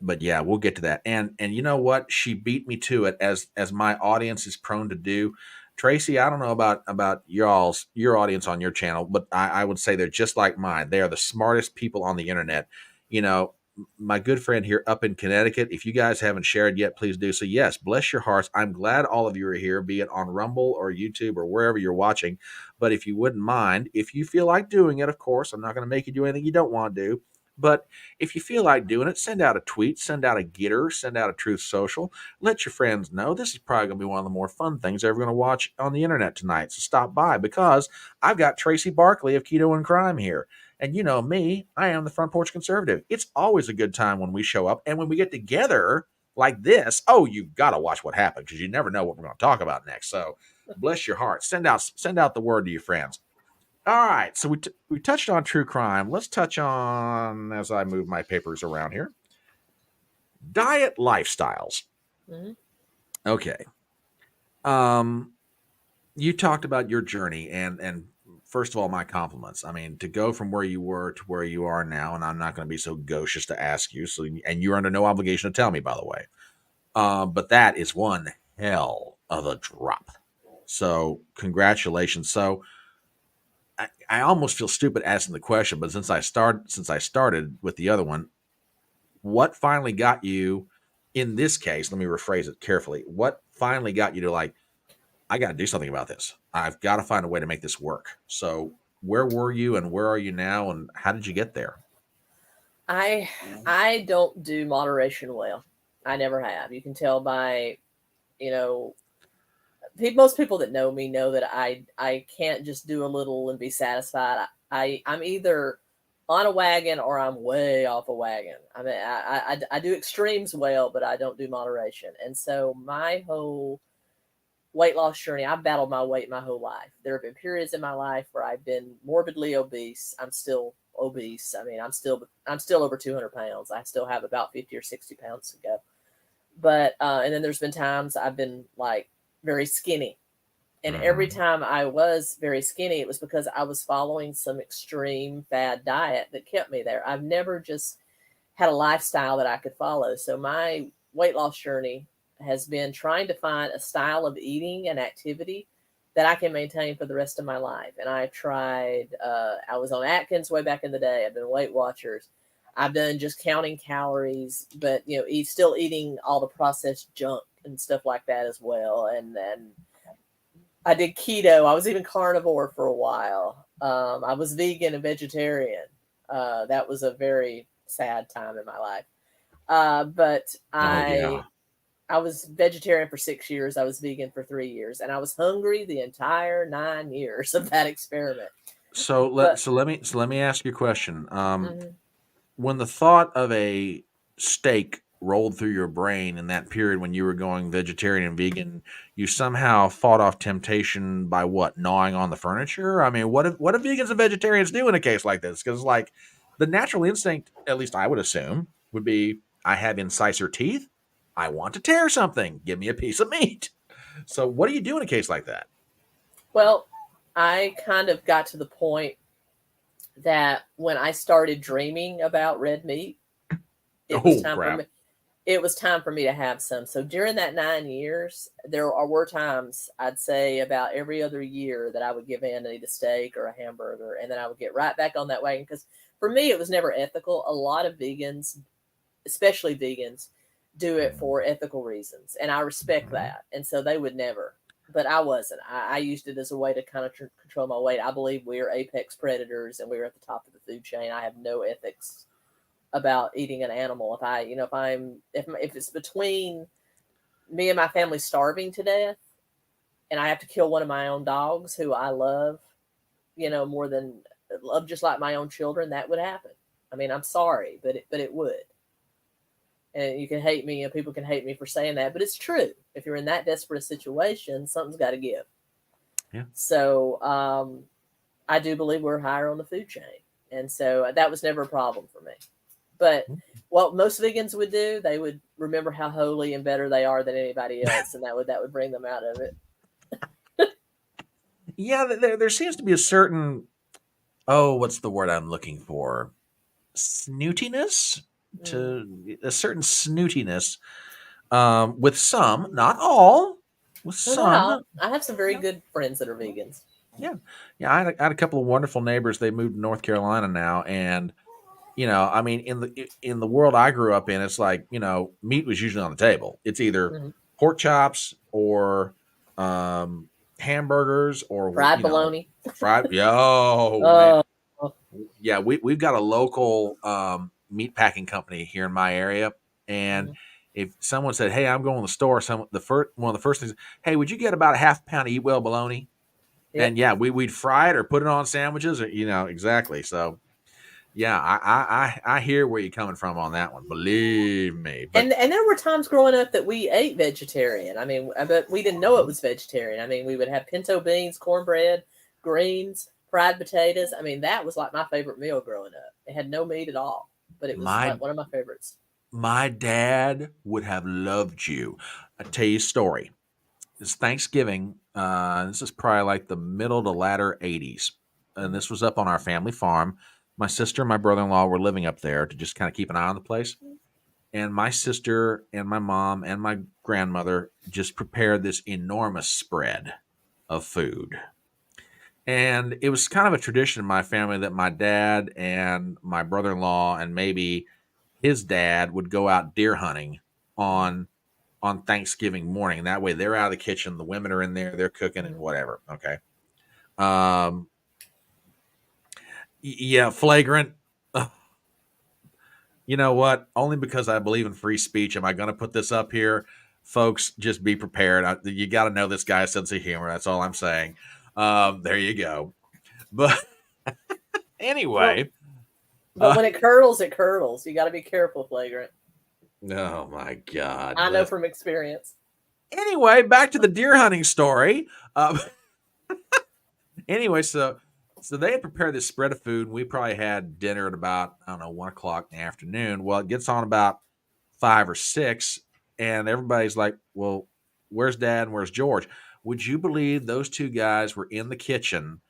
But yeah, we'll get to that. And you know what? She beat me to it, as my audience is prone to do. Tracy, I don't know about your audience on your channel, but I would say they're just like mine. They are the smartest people on the internet. You know, my good friend here up in Connecticut, if you guys haven't shared yet, please do so. Yes, bless your hearts. I'm glad all of you are here, be it on Rumble or YouTube or wherever you're watching. But if you wouldn't mind, if you feel like doing it, of course, I'm not going to make you do anything you don't want to do. But if you feel like doing it, send out a tweet, send out a Gettr, send out a Truth Social. Let your friends know this is probably going to be one of the more fun things they're ever going to watch on the internet tonight. So stop by, because I've got Tracy Barkley of Keto and Crime here. And you know me, I am the Front Porch Conservative. It's always a good time when we show up. And when we get together like this, oh, you've got to watch what happened, because you never know what we're going to talk about next. So bless your heart. Send out the word to your friends. All right, so we touched on true crime. Let's touch on, as I move my papers around here, diet lifestyles. Mm-hmm. Okay. Um, you talked about your journey, and first of all, my compliments. I mean, to go from where you were to where you are now, and I'm not going to be so gauche to ask you. So, and you're under no obligation to tell me, by the way. But that is one hell of a drop. So, congratulations. So, I almost feel stupid asking the question, but since I started with the other one, what finally got you in this case? Let me rephrase it carefully. What finally got you to like, I got to do something about this. I've got to find a way to make this work. So where were you and where are you now, and how did you get there? I don't do moderation well. I never have. You can tell by, you know, most people that know me know that I can't just do a little and be satisfied. I'm either on a wagon or I'm way off a wagon. I mean, I do extremes well, but I don't do moderation. And so my whole weight loss journey, I've battled my weight my whole life. There have been periods in my life where I've been morbidly obese. I'm still obese. I mean, I'm still over 200 pounds. I still have about 50 or 60 pounds to go. But and then there's been times I've been like very skinny. And every Mm-hmm. time I was very skinny, it was because I was following some extreme fad diet that kept me there. I've never just had a lifestyle that I could follow. So my weight loss journey has been trying to find a style of eating and activity that I can maintain for the rest of my life. And I tried, I was on Atkins way back in the day. I've been Weight Watchers. I've done just counting calories, but still eating all the processed junk and stuff like that as well. And then I did keto. I was even carnivore for a while. I was vegan and vegetarian. That was a very sad time in my life. But Oh yeah. I was vegetarian for 6 years. I was vegan for 3 years, and I was hungry the entire 9 years of that experiment. So But let me ask you a question. mhm. When the thought of a steak rolled through your brain in that period when you were going vegetarian and vegan, you somehow fought off temptation by what? Gnawing on the furniture? I mean, what if vegans and vegetarians do in a case like this? Because like the natural instinct, at least I would assume, would be I have incisor teeth. I want to tear something. Give me a piece of meat. So what do you do in a case like that? Well, I kind of got to the point that when I started dreaming about red meat, it was Oh time for crap. me. It was time for me to have some. So during that 9 years, were times I'd say about every other year that I would give in and eat a steak or a hamburger, and then I would get right back on that wagon because for me it was never ethical. A lot of vegans, especially vegans, do it for ethical reasons, and I respect that. And so they would never. But I wasn't. I used it as a way to kind of control my weight. I believe we are apex predators, and we are at the top of the food chain. I have no ethics about eating an animal. If it's between me and my family starving to death, and I have to kill one of my own dogs who I love, more than love, just like my own children, that would happen. I mean, I'm sorry, but it would. And you can hate me, and people can hate me for saying that, but it's true. If you're in that desperate situation, something's got to give. Yeah. So I do believe we're higher on the food chain, and so that was never a problem for me. But what most vegans would do, they would remember how holy and better they are than anybody else, and that would bring them out of it. Yeah, there seems to be a certain, what's the word I'm looking for? Snootiness? To a certain snootiness with some, not all, with some. I have some very good friends that are vegans. Yeah. I had a couple of wonderful neighbors. They moved to North Carolina now, and I mean, in the world I grew up in, it's like, meat was usually on the table. It's either pork chops or hamburgers or fried bologna. Fried, man. Yeah, we've got a local meat packing company here in my area, and if someone said, "Hey, I'm going to the store," one of the first things, "Hey, would you get about a half pound of Eat Well bologna?" Yep. And yeah, we'd fry it or put it on sandwiches, or exactly. So yeah, I hear where you're coming from on that one. Believe me. But, and there were times growing up that we ate vegetarian. I mean, but we didn't know it was vegetarian. I mean, we would have pinto beans, cornbread, greens, fried potatoes. I mean, that was like my favorite meal growing up. It had no meat at all, but it was like one of my favorites. My dad would have loved you. I'll tell you a story. It's Thanksgiving. This is probably like the middle to latter 80s. And this was up on our family farm. My sister and my brother-in-law were living up there to just kind of keep an eye on the place. And my sister and my mom and my grandmother just prepared this enormous spread of food. And it was kind of a tradition in my family that my dad and my brother-in-law and maybe his dad would go out deer hunting on Thanksgiving morning. That way they're out of the kitchen. The women are in there. They're cooking and whatever. Okay. Yeah, flagrant. You know what? Only because I believe in free speech am I going to put this up here. Folks, just be prepared. You got to know this guy's sense of humor. That's all I'm saying. There you go. But anyway. But when it curdles, it curdles. You got to be careful, flagrant. Oh, my God. I know from experience. Anyway, back to the deer hunting story. Anyway, so they had prepared this spread of food. And we probably had dinner at about, 1 o'clock in the afternoon. Well, it gets on about 5 or 6, and everybody's like, well, where's Dad and where's George? Would you believe those two guys were in the kitchen?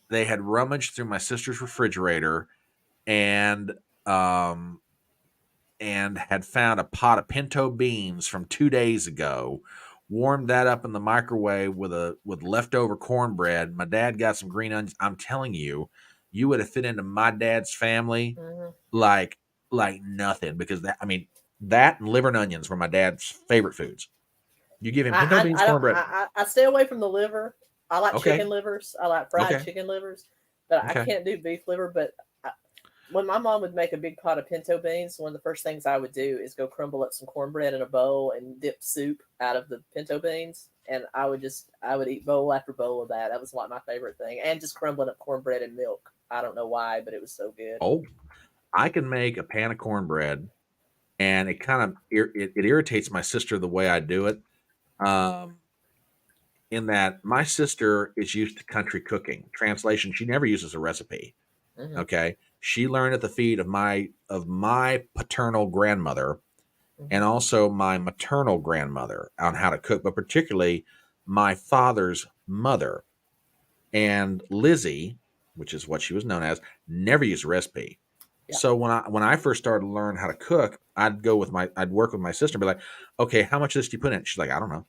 They had rummaged through my sister's refrigerator and had found a pot of pinto beans from 2 days ago. Warmed that up in the microwave with leftover cornbread. My dad got some green onions. I'm telling you, you would have fit into my dad's family like nothing, because that and liver and onions were my dad's favorite foods. You give him pinto beans, cornbread. I stay away from the liver. I like chicken livers. I like fried chicken livers, but I can't do beef liver. But when my mom would make a big pot of pinto beans, one of the first things I would do is go crumble up some cornbread in a bowl and dip soup out of the pinto beans. And I would eat bowl after bowl of that. That was like my favorite thing. And just crumbling up cornbread and milk. I don't know why, but it was so good. Oh, I can make a pan of cornbread, and it kind of it irritates my sister the way I do it. In that my sister is used to country cooking. Translation, she never uses a recipe. Okay. She learned at the feet of my paternal grandmother and also my maternal grandmother on how to cook, but particularly my father's mother. And Lizzie, which is what she was known as, never used a recipe. Yeah. So when I first started to learn how to cook, I'd work with my sister and be like, okay, how much of this do you put in? She's like, I don't know.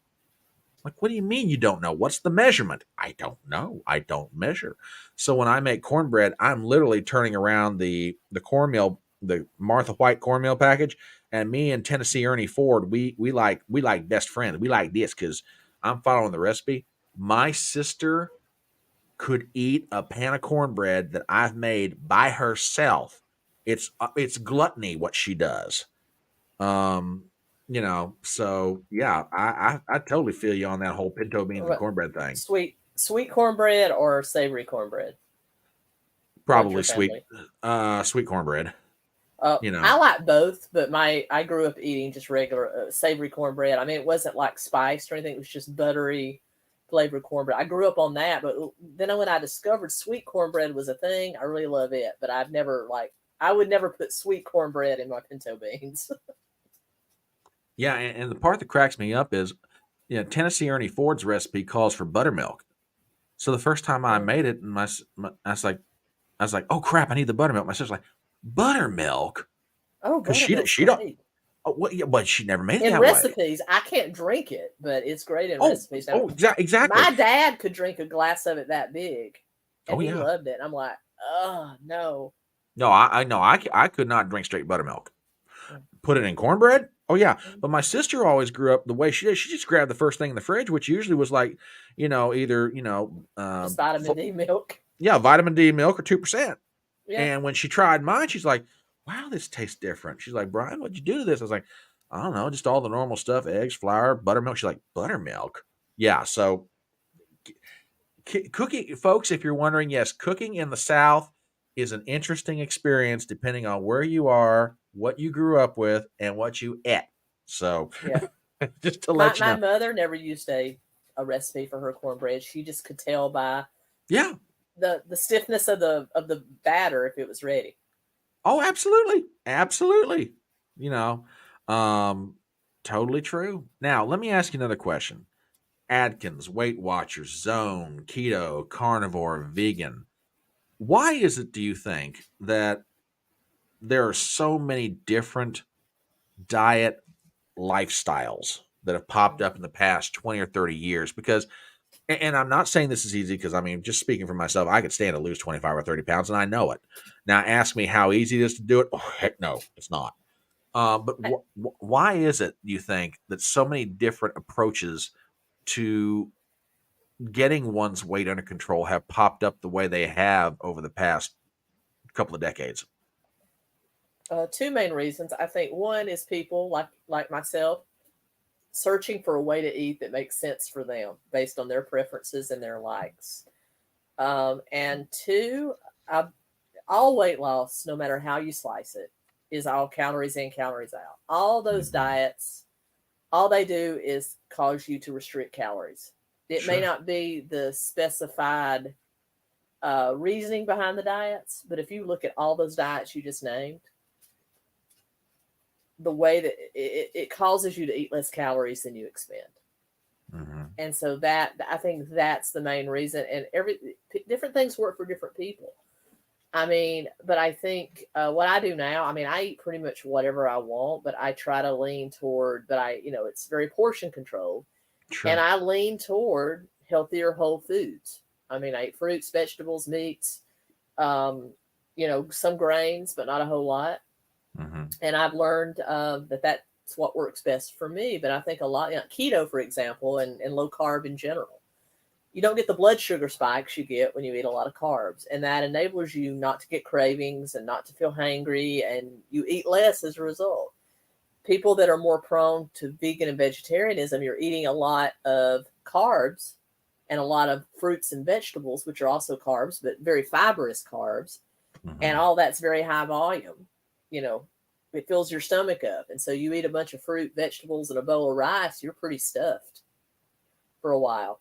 Like, what do you mean you don't know? What's the measurement? I don't know. I don't measure. So when I make cornbread, I'm literally turning around the cornmeal the Martha White cornmeal package, and me and Tennessee Ernie Ford, we like best friends. We like this because I'm following the recipe. My sister could eat a pan of cornbread that I've made by herself. It's gluttony what she does. So yeah, I totally feel you on that whole pinto beans and What, cornbread thing. sweet cornbread or savory cornbread? What's Probably your family? sweet cornbread. I like both, but I grew up eating just regular savory cornbread. I mean, it wasn't like spiced or anything; it was just buttery flavored cornbread. I grew up on that, but then when I discovered sweet cornbread was a thing, I really love it. But I would never put sweet cornbread in my pinto beans. Yeah, and the part that cracks me up is, Tennessee Ernie Ford's recipe calls for buttermilk. So the first time I made it, and I was like, oh crap, I need the buttermilk. My sister's like, buttermilk, Oh, because buttermilk's she don't. great. Oh, well, yeah, but she never made it In that way. recipes, I can't drink it, but it's great in Oh, recipes. Now, exactly. my dad could drink a glass of it that big, and Oh he yeah. loved it. And I'm like, oh no. No, I know. I could not drink straight buttermilk. Put it in cornbread. Oh yeah, but my sister always grew up the way she did. She just grabbed the first thing in the fridge, which usually was like, either Just vitamin D milk. yeah, vitamin D milk or 2%. Yeah. And when she tried mine, she's like, "Wow, this tastes different." She's like, "Brian, what'd you do to this?" I was like, "I don't know, just all the normal stuff: eggs, flour, buttermilk." She's like, "Buttermilk?" Yeah. So cooking, folks, if you're wondering, yes, cooking in the South is an interesting experience depending on where you are, what you grew up with, and what you ate. So, Yeah. just to My let you my know, mother never used a recipe for her cornbread. She just could tell by yeah, the stiffness of the batter if it was ready. oh, absolutely, absolutely, you know, um, totally true. Now, let me ask you another question. Atkins, Weight Watchers, Zone, Keto, Carnivore, Vegan. Why is it, do you think, that there are so many different diet lifestyles that have popped up in the past 20 or 30 years? Because, and I'm not saying this is easy, because I mean, just speaking for myself, I could stand to lose 25 or 30 pounds, and I know it. Now, ask me how easy it is to do it. Oh, heck no, it's not. But why is it, you think, that so many different approaches to getting one's weight under control have popped up the way they have over the past couple of decades? Two main reasons. I think one is people like myself searching for a way to eat that makes sense for them based on their preferences and their likes. And two, all weight loss, no matter how you slice it, is all calories in, calories out. All those diets, all they do is cause you to restrict calories. It may Sure. not be the specified reasoning behind the diets, but if you look at all those diets you just named, the way that it causes you to eat less calories than you expend. Mm-hmm. And so that, I think that's the main reason. And different things work for different people. I mean, but I think what I do now, I mean, I eat pretty much whatever I want, but I try to lean toward, it's very portion controlled. And Sure. I lean toward healthier whole foods. I mean, I eat fruits, vegetables, meats, some grains, but not a whole lot. Mm-hmm. And I've learned that that's what works best for me. But I think a lot, keto, for example, and low carb in general, you don't get the blood sugar spikes you get when you eat a lot of carbs. And that enables you not to get cravings and not to feel hangry, and you eat less as a result. People that are more prone to vegan and vegetarianism, you're eating a lot of carbs and a lot of fruits and vegetables, which are also carbs, but very fibrous carbs. Mm-hmm. And all that's very high volume. It fills your stomach up. And so you eat a bunch of fruit, vegetables, and a bowl of rice, you're pretty stuffed for a while.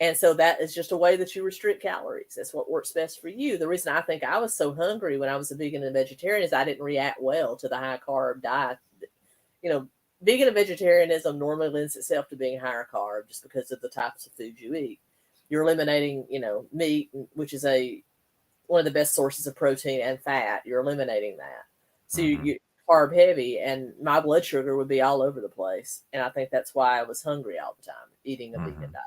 And so that is just a way that you restrict calories. That's what works best for you. The reason I think I was so hungry when I was a vegan and vegetarian is I didn't react well to the high carb diet. Vegan and vegetarianism normally lends itself to being higher carb just because of the types of food you eat. You're eliminating, meat, which is one of the best sources of protein and fat. You're eliminating that. So you carb heavy, and my blood sugar would be all over the place. And I think that's why I was hungry all the time, eating a vegan diet.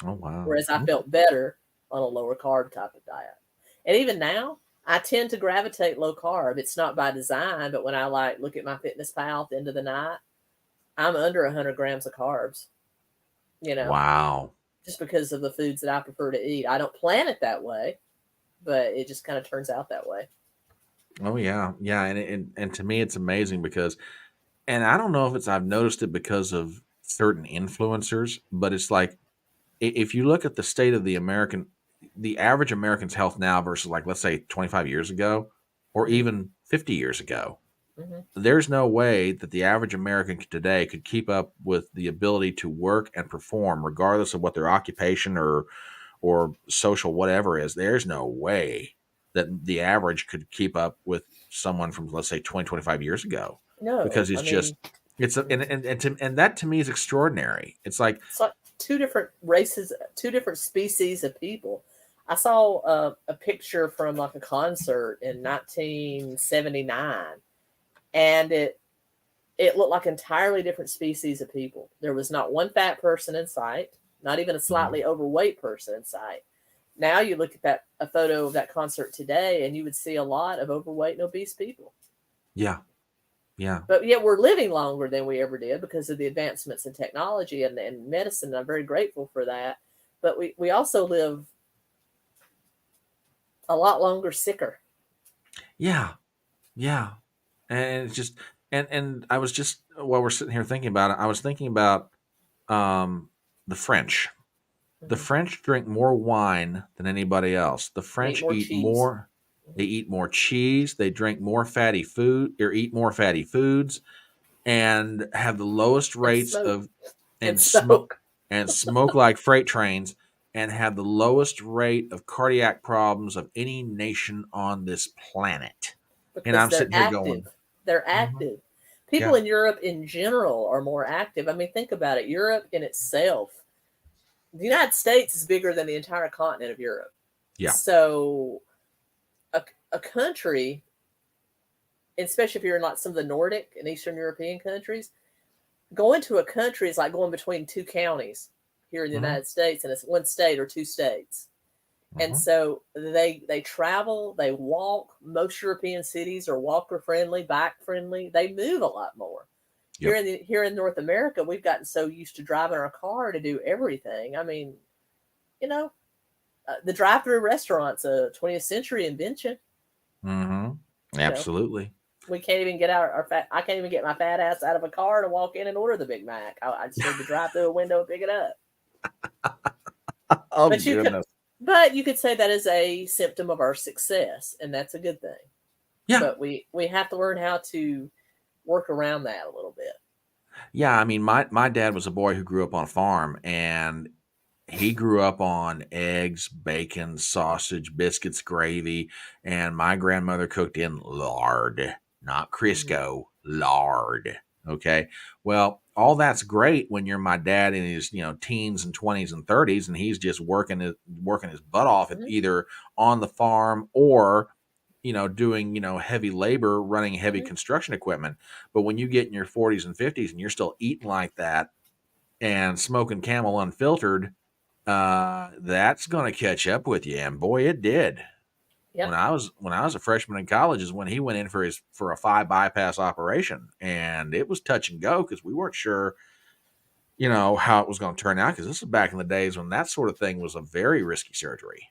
Oh wow. Whereas I felt better on a lower carb type of diet. And even now, I tend to gravitate low carb. It's not by design, but when I like look at my Fitness Pal at the end of the night, I'm under 100 grams of carbs, you know, Wow. just because of the foods that I prefer to eat. I don't plan it that way, but it just kind of turns out that way. Oh yeah, yeah, and to me it's amazing because, and I don't know if it's I've noticed it because of certain influencers, but it's like if you look at the state of the average American's health now versus like let's say 25 years ago, or Mm-hmm. even 50 years ago, Mm-hmm. there's no way that the average American today could keep up with the ability to work and perform, regardless of what their occupation or social whatever is. There's no way that the average could keep up with someone from let's say 20, 25 years ago, because No, it's I mean, just it's a, and that to me is extraordinary. It's like, it's like two different races, two different species of people. I saw a picture from like a concert in 1979, and it looked like entirely different species of people. There was not one fat person in sight, not even a slightly overweight person in sight. Now you look at a photo of that concert today, and you would see a lot of overweight and obese people. yeah, yeah, But yet we're living longer than we ever did because of the advancements in technology and medicine. And I'm very grateful for that. But we also live a lot longer sicker. yeah, yeah, and it's just and I was just while we're sitting here thinking about it, I was thinking about um the French. The Mm-hmm. French drink more wine than anybody else. The They eat French more eat cheese. more. They eat more cheese. They drink more fatty food, or eat more fatty foods, and have the lowest And rates smoke. of And and smoke smoke. and smoke like freight trains, and have the lowest rate of cardiac problems of any nation on this planet. And Because I'm they're sitting here going, active. They're "Mhm, active. People yeah, in Europe in general are more active. I mean, think about it. Europe in itself, the United States is bigger than the entire continent of Europe. yeah, So a country, especially if you're in like some of the Nordic and Eastern European countries, going to a country is like going between two counties here in the hmm United States, and it's one state or two states. And hmm so they travel, they walk. Most European cities are walker friendly, bike friendly. They move a lot more. yep, Here in North America, we've gotten so used to driving our car to do everything. I mean, you know, the drive-through restaurant's a 20th century invention. hmm You know, absolutely." we can't even get our fat. I can't even get my fat ass out of a car to walk in and order the Big Mac. I just need to drive through a window and pick it up. Oh But you could, goodness, but you could say that is a symptom of our success, and that's a good thing. yeah. But we have to learn how to work around that a little bit. Yeah, I mean, my dad was a boy who grew up on a farm, and he grew up on eggs, bacon, sausage, biscuits, gravy, and my grandmother cooked in lard, not Mm-hmm. Crisco, lard. Okay. Well, all that's great when you're my dad in his, teens and 20s and 30s, and he's just working his butt off at Mm-hmm. either on the farm or doing, heavy labor running heavy Mm-hmm. construction equipment. But when you get in your 40s and 50s and you're still eating like that and smoking Camel unfiltered, that's going to catch up with you. And boy, it did. Yep. When I was a freshman in college is when he went in for a 5 bypass operation, and it was touch and go because we weren't sure, how it was going to turn out, because this is back in the days when that sort of thing was a very risky surgery.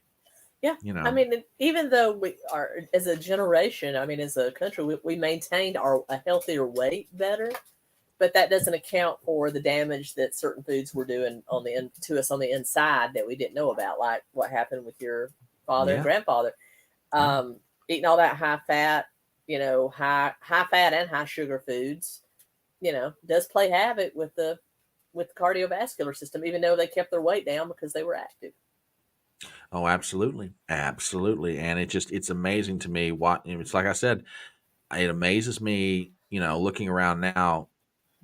Yeah. You I know, mean, even though we are as a generation, I mean, as a country, we maintained a healthier weight better, but that doesn't account for the damage that certain foods were doing to us on the inside that we didn't know about, like what happened with your father and yeah, grandfather. yeah. Eating all that high fat, high fat and high sugar foods, does play havoc with the cardiovascular system, even though they kept their weight down because they were active. Oh, absolutely, absolutely. And it's amazing to me what it's like. I said, it amazes me, looking around now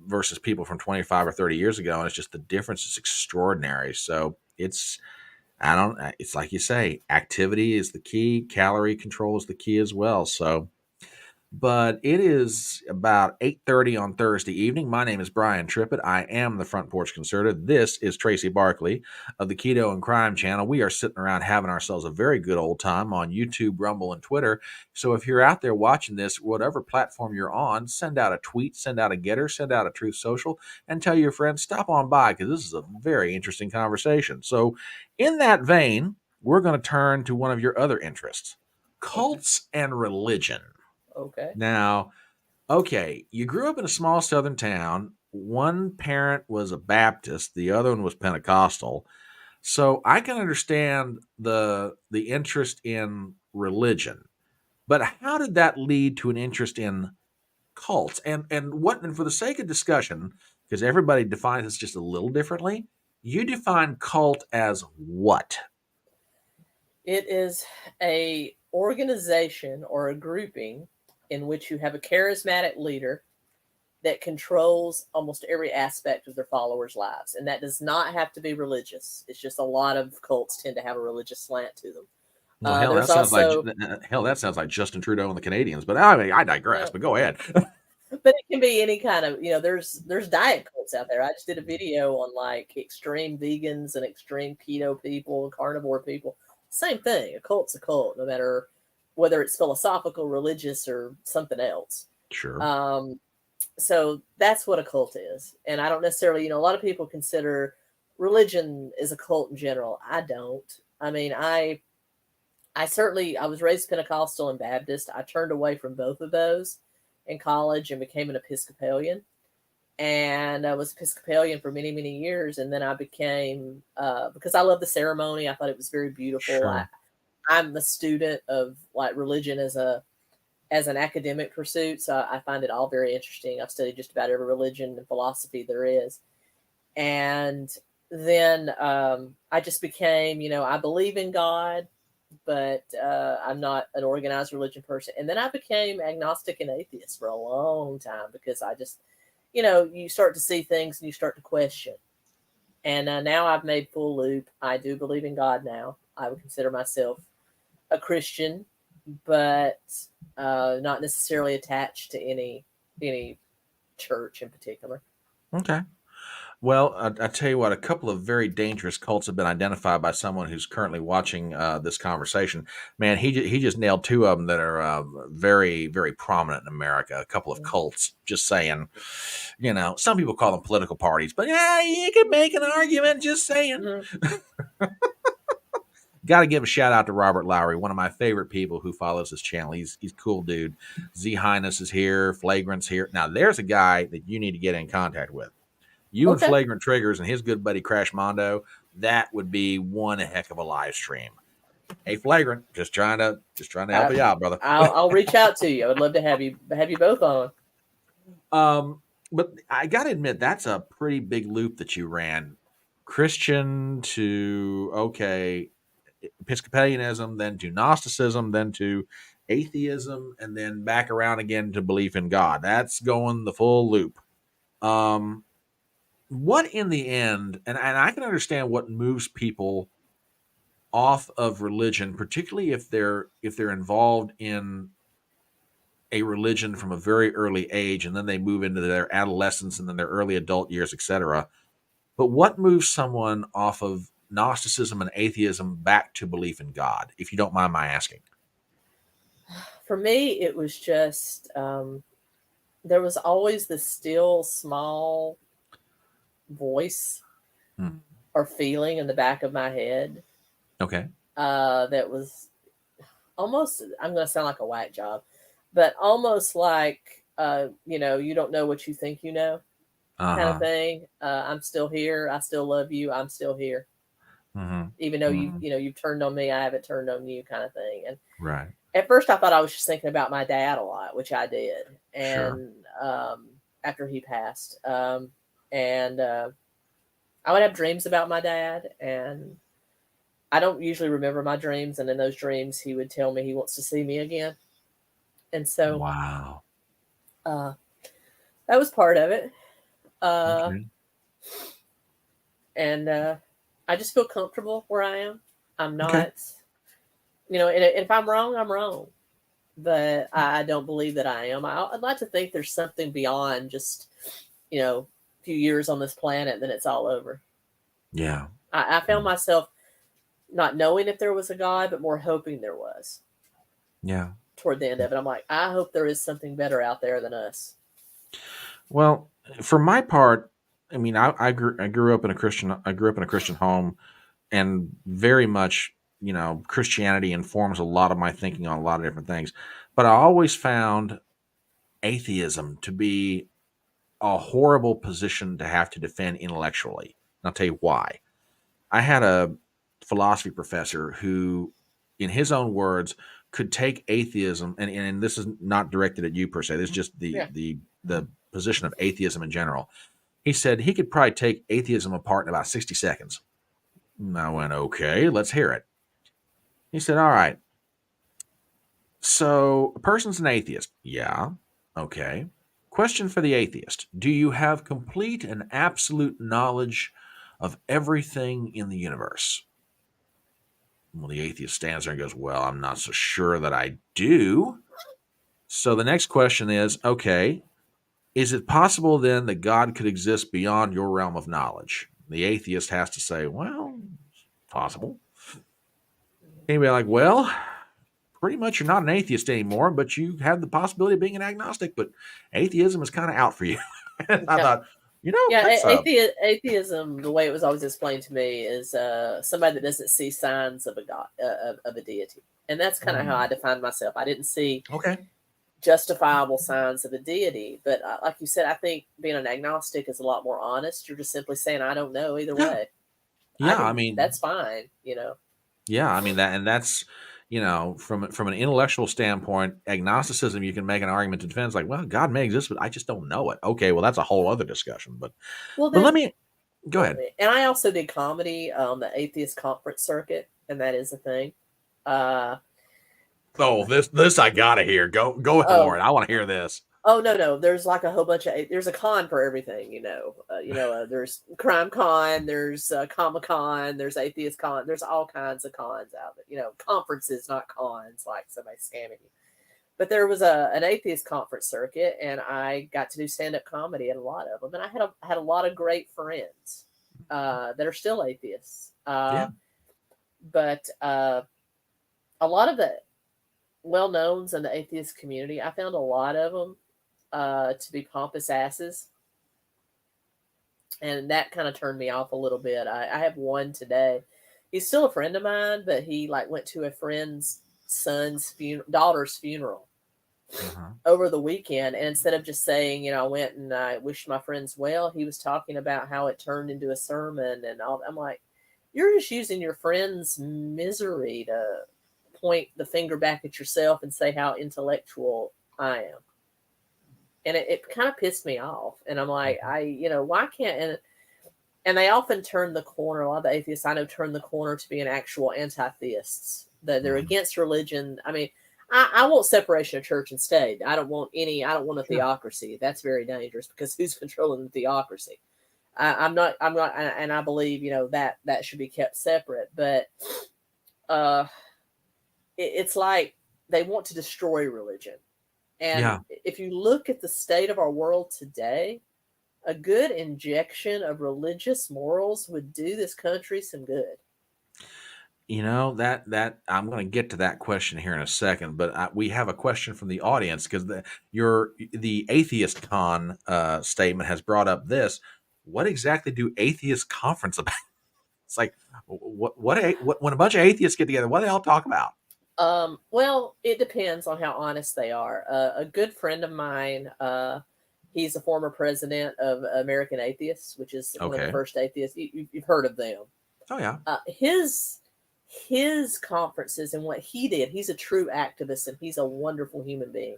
versus people from 25 or 30 years ago, and it's just the difference is extraordinary. So it's like you say, activity is the key, calorie control is the key as well. So but it is about 8:30 on Thursday evening. My name is Brian Trippett. I am the Front Porch Conservative. This is Tracy Barkley of the Keto and Crime channel. We are sitting around having ourselves a very good old time on YouTube, Rumble, and Twitter. So if you're out there watching this, whatever platform you're on, send out a tweet, send out a Gettr, send out a Truth Social, and tell your friends, stop on by, because this is a very interesting conversation. So in that vein, we're going to turn to one of your other interests, cults and religion. Okay. Now, okay, you grew up in a small southern town. One parent was a Baptist, the other one was Pentecostal. So I can understand the interest in religion. But how did that lead to an interest in cults? And for the sake of discussion, because everybody defines this just a little differently, you define cult as what? It is a organization or a grouping in which you have a charismatic leader that controls almost every aspect of their followers' lives. And that does not have to be religious. It's just a lot of cults tend to have a religious slant to them. Well, hell, There's also that sounds like Justin Trudeau and the Canadians. But I mean, I digress. no, But go ahead. but it can be any kind of, there's diet cults out there. I just did a video on like extreme vegans and extreme keto people, carnivore people. Same thing. A cult's a cult, no matter whether it's philosophical, religious, or something else. Sure. So that's what a cult is. And I don't necessarily, a lot of people consider religion as a cult in general. I don't. I mean, I was raised Pentecostal and Baptist. I turned away from both of those in college and became an Episcopalian. And I was Episcopalian for many, many years. And then I became, because I love the ceremony, I thought it was very beautiful. Sure. I'm a student of like religion as an academic pursuit. So I find it all very interesting. I've studied just about every religion and philosophy there is. And then I just became, I believe in God, but I'm not an organized religion person. And then I became agnostic and atheist for a long time because I just, you start to see things and you start to question. And now I've made full loop. I do believe in God now. I would consider myself a Christian, but not necessarily attached to any church in particular. Okay. Well, I tell you what, a couple of very dangerous cults have been identified by someone who's currently watching this conversation. Man, he just nailed two of them that are very, very prominent in America. A couple of cults, just saying. Some people call them political parties, but yeah, you could make an argument, just saying. Mm-hmm. Got to give a shout out to Robert Lowry, one of my favorite people who follows this channel. He's cool dude. Z Highness is here. Flagrant's here. Now, there's a guy that you need to get in contact with. You and Okay. Flagrant Triggers and his good buddy Crash Mondo, that would be one heck of a live stream. Hey, Flagrant, just trying to help you out, brother. I'll reach out to you. I would love to have you both on. But I got to admit, that's a pretty big loop that you ran. Christian to, okay, Episcopalianism, then to Gnosticism, then to atheism, and then back around again to belief in God. That's going the full loop. What in the end, and I can understand what moves people off of religion, particularly if they're involved in a religion from a very early age, and then they move into their adolescence and then their early adult years, etc. But what moves someone off of Gnosticism and atheism back to belief in God, if you don't mind my asking? For me, it was just there was always this still small voice or feeling in the back of my head. Okay. That was almost, I'm going to sound like a whack job, but almost like, you don't know what you think you know kind of thing. I'm still here. I still love you. I'm still here. Even though you've turned on me, I haven't turned on you kind of thing. And right. At first I thought I was just thinking about my dad a lot, which I did. And after he passed, and I would have dreams about my dad, and I don't usually remember my dreams. And in those dreams, he would tell me he wants to see me again. And so, wow, that was part of it. okay. And I just feel comfortable where I am. I'm not, Okay. and if I'm wrong, I'm wrong. but I don't believe that I am. I'd like to think there's something beyond just, a few years on this planet, then it's all over. Yeah. I found myself not knowing if there was a God, but more hoping there was. Yeah. Toward the end of it, I'm like, I hope there is something better out there than us. Well, for my part, I mean, I grew up in a Christian home, and very much, Christianity informs a lot of my thinking on a lot of different things. But I always found atheism to be a horrible position to have to defend intellectually. And I'll tell you why. I had a philosophy professor who, in his own words, could take atheism, and this is not directed at you per se. This is just Yeah. the position of atheism in general. He said he could probably take atheism apart in about 60 seconds. And I went, okay, let's hear it. He said, all right, so a person's an atheist. Yeah, okay. Question for the atheist. Do you have complete and absolute knowledge of everything in the universe? Well, the atheist stands there and goes, well, I'm not so sure that I do. So the next question is, okay, is it possible then that God could exist beyond your realm of knowledge? The atheist has to say, well, it's possible. Anybody like, well, pretty much you're not an atheist anymore, but you have the possibility of being an agnostic, but atheism is kind of out for you. And I thought, that's atheism, the way it was always explained to me, is somebody that doesn't see signs of a God, of a deity. And that's kind of how I defined myself. I didn't see justifiable signs of a deity. But like you said, I think being an agnostic is a lot more honest. You're just simply saying, I don't know either way. Yeah, I mean, that's fine, Yeah, I mean that's from an intellectual standpoint, agnosticism, you can make an argument to defend. It's like, well, God may exist, but I just don't know it. Okay, well, that's a whole other discussion. But let me go ahead. And I also did comedy on the atheist conference circuit, and that is a thing. This I gotta hear. Go ahead, Lauren. I want to hear this. Oh no! There's like a whole bunch of there's a con for everything, there's Crime Con, there's Comic Con, there's Atheist Con, there's all kinds of cons out there. Conferences, not cons, like somebody scamming you. But there was an atheist conference circuit, and I got to do stand up comedy at a lot of them, and I had a lot of great friends that are still atheists. But a lot of the well knowns in the atheist community, I found a lot of them to be pompous asses, and that kind of turned me off a little bit. I have one today. He's still a friend of mine, but he went to a friend's daughter's funeral over the weekend, and instead of just saying, I went and I wished my friends well, he was talking about how it turned into a sermon and all. I'm like, you're just using your friend's misery to point the finger back at yourself and say how intellectual I am. And it kind of pissed me off. And I'm like, why can't, and they often turn the corner. A lot of the atheists I know turn the corner to being actual anti-theists. They're against religion. I mean, I want separation of church and state. I don't want a theocracy. That's very dangerous, because who's controlling the theocracy? I'm not, and I believe, that should be kept separate. But it's like they want to destroy religion. And if you look at the state of our world today, a good injection of religious morals would do this country some good. That I'm going to get to that question here in a second, but we have a question from the audience, because the atheist con statement has brought up this. What exactly do atheist conference about? It's like, what when a bunch of atheists get together, what do they all talk about? Well, it depends on how honest they are. A good friend of mine, he's a former president of American Atheists, which is one of the first atheists. You've heard of them. Oh, yeah. His conferences and what he did, he's a true activist, and he's a wonderful human being.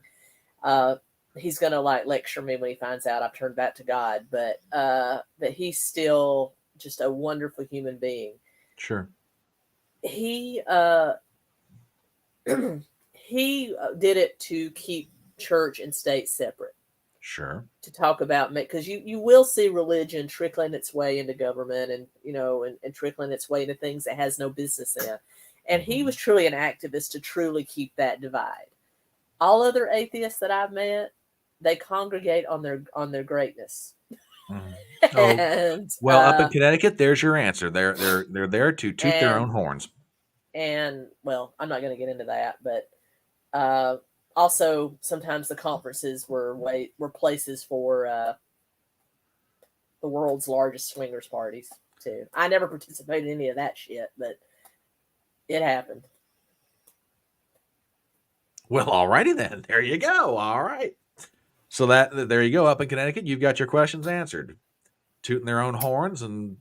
He's going to lecture me when he finds out I've turned back to God, but he's still just a wonderful human being. Sure. He he did it to keep church and state separate. Sure. To talk about, because you will see religion trickling its way into government, and and trickling its way into things it has no business in. And he was truly an activist to truly keep that divide. All other atheists that I've met, they congregate on their greatness. Mhm. Oh, and well, up in Connecticut, there's your answer. They're there to toot their own and horns. and well, I'm not going to get into that, but also sometimes the conferences were places for the world's largest swingers parties too. I never participated in any of that shit, but it happened. Well, alrighty then. There you go. All right. So there you go. Up in Connecticut, you've got your questions answered. Tooting their own horns and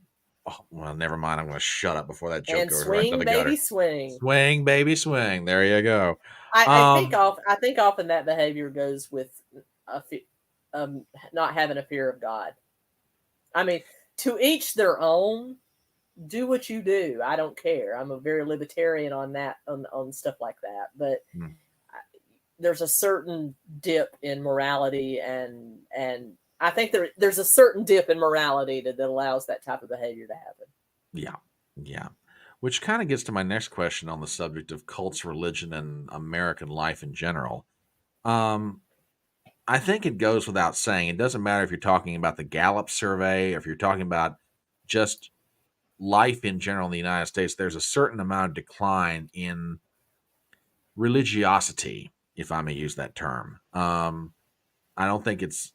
well, never mind. I'm going to shut up before that joke And goes right to swing, the gutter. baby, swing. Swing, baby, swing. There you go. I think often that behavior goes with not having a fear of God. I mean, to each their own. Do what you do. I don't care. I'm a very libertarian on that, on stuff like that. But there's a certain dip in morality, and I think there's a certain dip in morality that allows that type of behavior to happen. Yeah. Which kind of gets to my next question on the subject of cults, religion, and American life in general. I think it goes without saying. It doesn't matter if you're talking about the Gallup survey or if you're talking about just life in general in the United States. There's a certain amount of decline in religiosity, if I may use that term. I don't think it's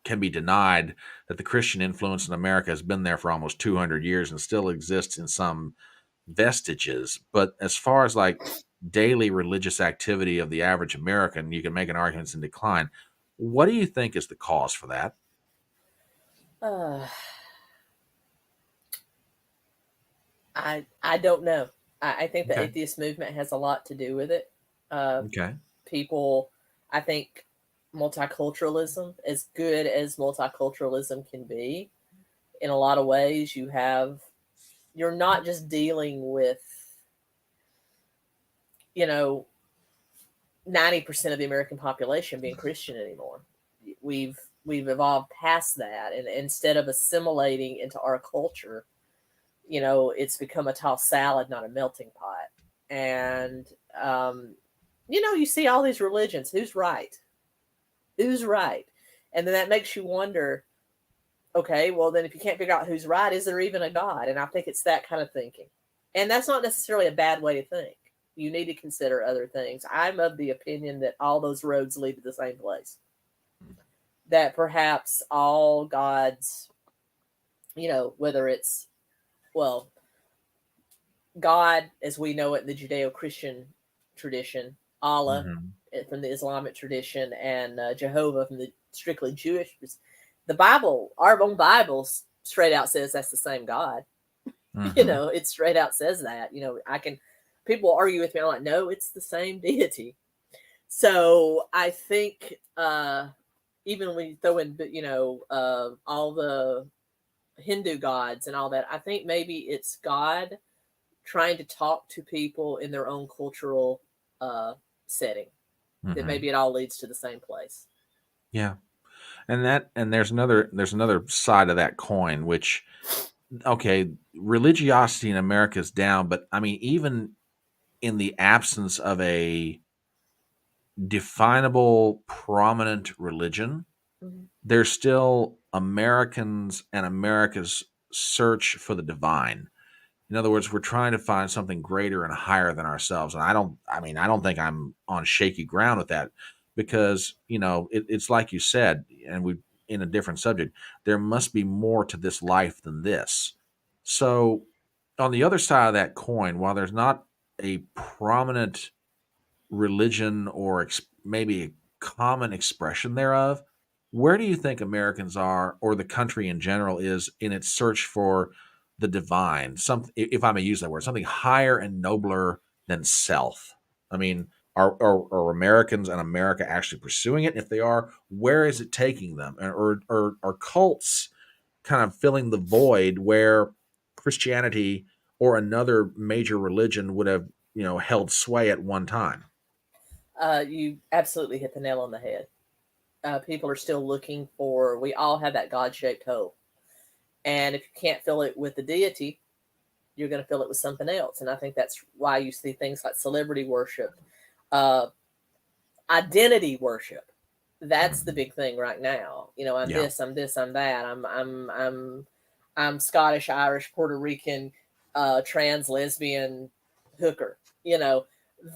can be denied that the Christian influence in America has been there for almost 200 years and still exists in some vestiges. But as far as like daily religious activity of the average American, you can make an argument it's in decline. What do you think is the cause for that? I don't know. I think the Okay. atheist movement has a lot to do with it. Okay. People, I think multiculturalism, as good as multiculturalism can be, in a lot of ways, you're not just dealing with, 90% of the American population being Christian anymore. We've evolved past that, and instead of assimilating into our culture, it's become a tossed salad, not a melting pot. And you see all these religions. Who's right? Who's right? And then that makes you wonder. Okay, well then, if you can't figure out who's right, is there even a God? And I think it's that kind of thinking, and that's not necessarily a bad way to think. You need to consider other things. I'm of the opinion that all those roads lead to the same place. That perhaps all gods, whether it's, well, God as we know it in the Judeo-Christian tradition, Allah from the Islamic tradition, and Jehovah from the strictly Jewish. The Bible, our own Bible, straight out says that's the same God. It straight out says that. People argue with me. I'm like, no, it's the same deity. So I think even when you throw in, all the Hindu gods and all that, I think maybe it's God trying to talk to people in their own cultural setting. That maybe it all leads to the same place. Yeah. And there's another side of that coin, which, okay, religiosity in America is down, but I mean, even in the absence of a definable, prominent religion, there's still Americans and America's search for the divine. In other words, we're trying to find something greater and higher than ourselves. And I don't think I'm on shaky ground with that, because, it's like you said, and we in a different subject, there must be more to this life than this. So on the other side of that coin, while there's not a prominent religion or maybe a common expression thereof, where do you think Americans are, or the country in general is, in its search for the divine? If I may use that word, something higher and nobler than self. I mean, are Americans and America actually pursuing it? If they are, where is it taking them? Or are cults kind of filling the void where Christianity or another major religion would have, held sway at one time? You absolutely hit the nail on the head. People are still looking for, we all have that God-shaped hole. And if you can't fill it with the deity, you're going to fill it with something else. And I think that's why you see things like celebrity worship, identity worship. That's the big thing right now. You know, I'm Yeah. this, I'm that. I'm Scottish, Irish, Puerto Rican, trans, lesbian, hooker. You know,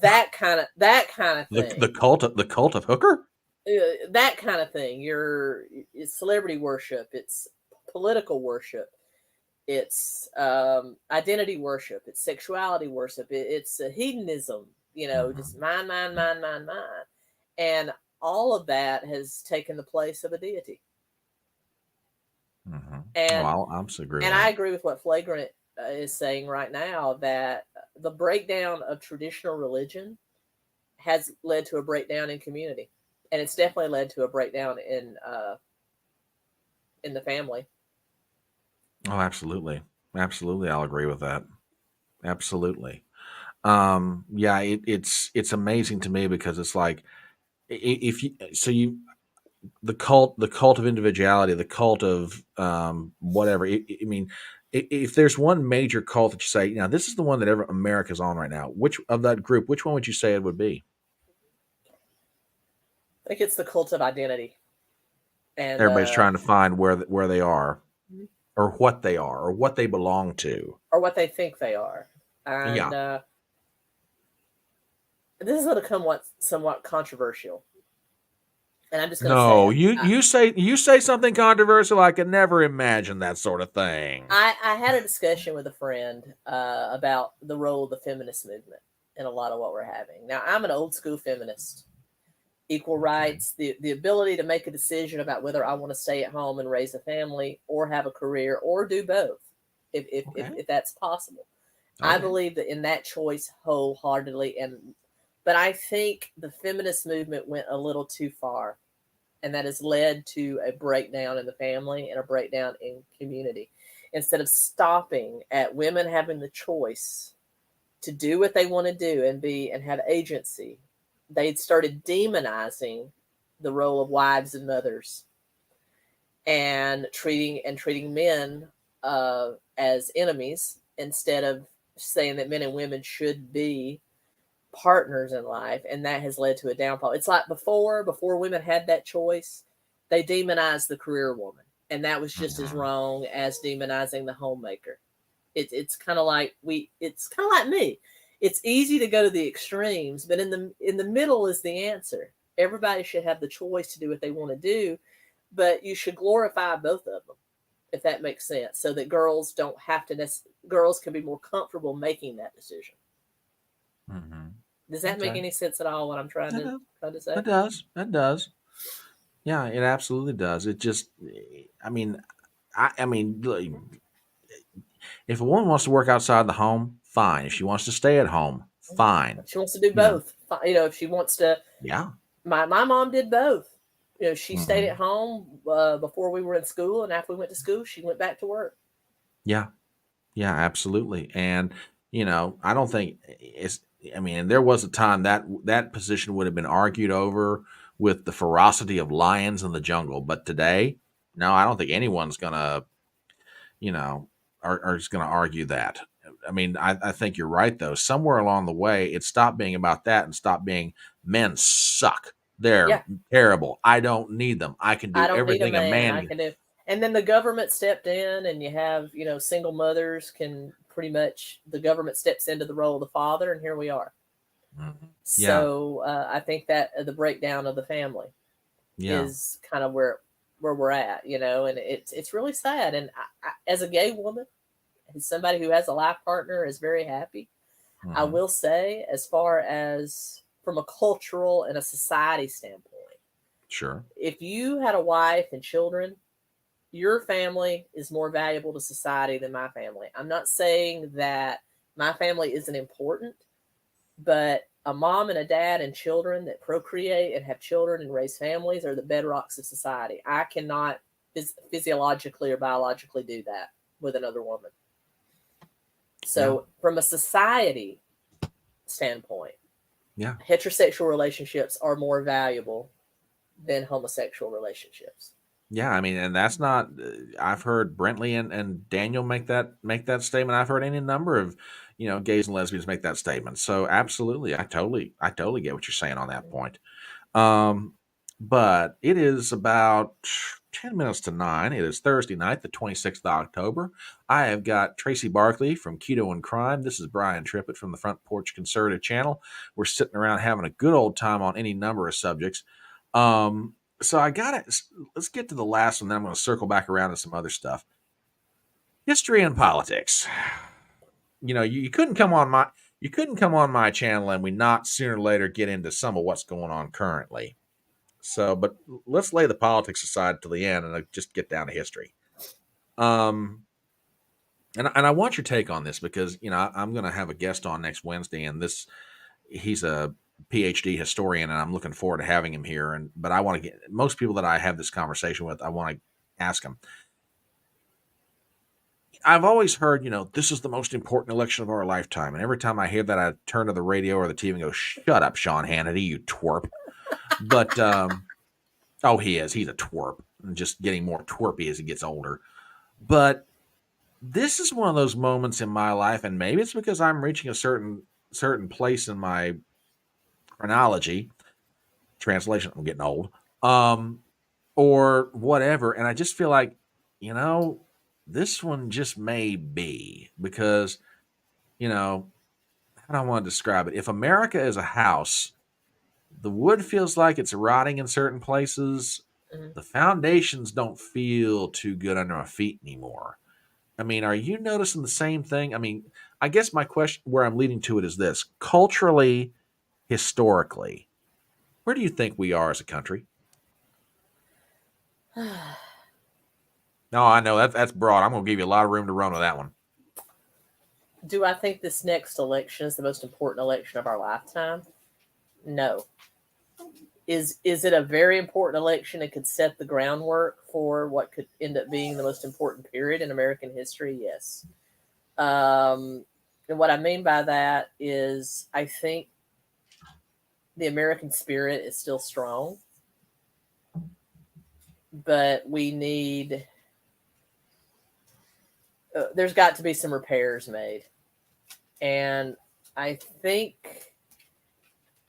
that kind of thing. The cult of hooker? That kind of thing. It's celebrity worship. It's political worship. It's identity worship. It's sexuality worship. It's hedonism. You know, just mine, and all of that has taken the place of a deity. And I'm so agree with and that. I agree with what Flagrant is saying right now, that the breakdown of traditional religion has led to a breakdown in community, and it's definitely led to a breakdown in the family. Oh, absolutely. Absolutely. I'll agree with that. Absolutely. Yeah, it's amazing to me because it's like, if you the cult of individuality, the cult of whatever. I mean, if there's one major cult that you say, you know, this is the one that America's on right now, which of that group, which one would you say it would be? I think it's the cult of identity, and Everybody's trying to find where they are, or what they are, or what they belong to, or what they think they are. And yeah. This is going to come somewhat controversial, and I'm just going to say No, it. you say something controversial. I could never imagine that sort of thing. I had a discussion with a friend about the role of the feminist movement in a lot of what we're having. Now, I'm an old school feminist. Equal rights, the ability to make a decision about whether I want to stay at home and raise a family or have a career or do both, if that's possible. I believe that in that choice wholeheartedly, but I think the feminist movement went a little too far, and that has led to a breakdown in the family and a breakdown in community. Instead of stopping at women having the choice to do what they want to do and have agency, they'd started demonizing the role of wives and mothers, and treating men as enemies, instead of saying that men and women should be partners in life. And that has led to a downfall. It's like before women had that choice, they demonized the career woman, and that was just as wrong as demonizing the homemaker. It's kind of like it's kind of like me. It's easy to go to the extremes, but in the middle is the answer. Everybody should have the choice to do what they want to do, but you should glorify both of them, if that makes sense, so that girls don't have to. Girls can be more comfortable making that decision. Does that make any sense at all? What I'm trying to say? That does. That does. Yeah, it absolutely does. It just, I mean, if a woman wants to work outside the home, fine. If she wants to stay at home, fine. If she wants to do both, if she wants to. Yeah. My mom did both. She stayed at home before we were in school, and after we went to school, she went back to work. Yeah. Yeah, absolutely. And, I don't think there was a time that position would have been argued over with the ferocity of lions in the jungle. But today, no, I don't think anyone's going to, are just going to argue that. I think you're right, though. Somewhere along the way, it stopped being about that and stopped being men suck. They're terrible. I don't need them. I can do everything a man can do. And then the government stepped in, and you have, single mothers can pretty much, the government steps into the role of the father, and here we are. So I think that the breakdown of the family is kind of where we're at, and it's really sad. And I, as a gay woman, as somebody who has a life partner, is very happy. I will say, as far as from a cultural and a society standpoint, sure, if you had a wife and children, your family is more valuable to society than my family. I'm not saying that my family isn't important, but a mom and a dad and children that procreate and have children and raise families are the bedrocks of society. I cannot physiologically or biologically do that with another woman. So from a society standpoint, heterosexual relationships are more valuable than homosexual relationships. Yeah, and that's not. I've heard Brentley and Daniel make that statement. I've heard any number of, gays and lesbians make that statement. So absolutely, I totally get what you're saying on that point. But it is about 10 minutes to 9. It is Thursday night, the 26th of October. I have got Tracy Barkley from Keto and Crime. This is Brian Trippett from the Front Porch Conservative channel. We're sitting around having a good old time on any number of subjects. So let's get to the last one, then I'm going to circle back around to some other stuff. History and politics. You couldn't come on my channel and we not sooner or later get into some of what's going on currently. So, but let's lay the politics aside till the end and just get down to history. And I want your take on this because I'm going to have a guest on next Wednesday, and he's a PhD historian, and I'm looking forward to having him here. But I want to get most people that I have this conversation with, I want to ask them. I've always heard, this is the most important election of our lifetime, and every time I hear that, I turn to the radio or the TV and go, "Shut up, Sean Hannity, you twerp." But oh, he is. He's a twerp, and just getting more twerpy as he gets older. But this is one of those moments in my life, and maybe it's because I'm reaching a certain place in my chronology. Translation, I'm getting old. Or whatever, and I just feel like, this one just may be because, how do I want to describe it? If America is a house, the wood feels like it's rotting in certain places. The foundations don't feel too good under my feet anymore. I mean, are you noticing the same thing? I mean, I guess my question, where I'm leading to it, is this: culturally, historically, where do you think we are as a country? No, I know that's broad. I'm going to give you a lot of room to run with that one. Do I think this next election is the most important election of our lifetime? No. Is it a very important election? It could set the groundwork for what could end up being the most important period in American history? Yes. And what I mean by that is I think the American spirit is still strong, but we need... there's got to be some repairs made. And I think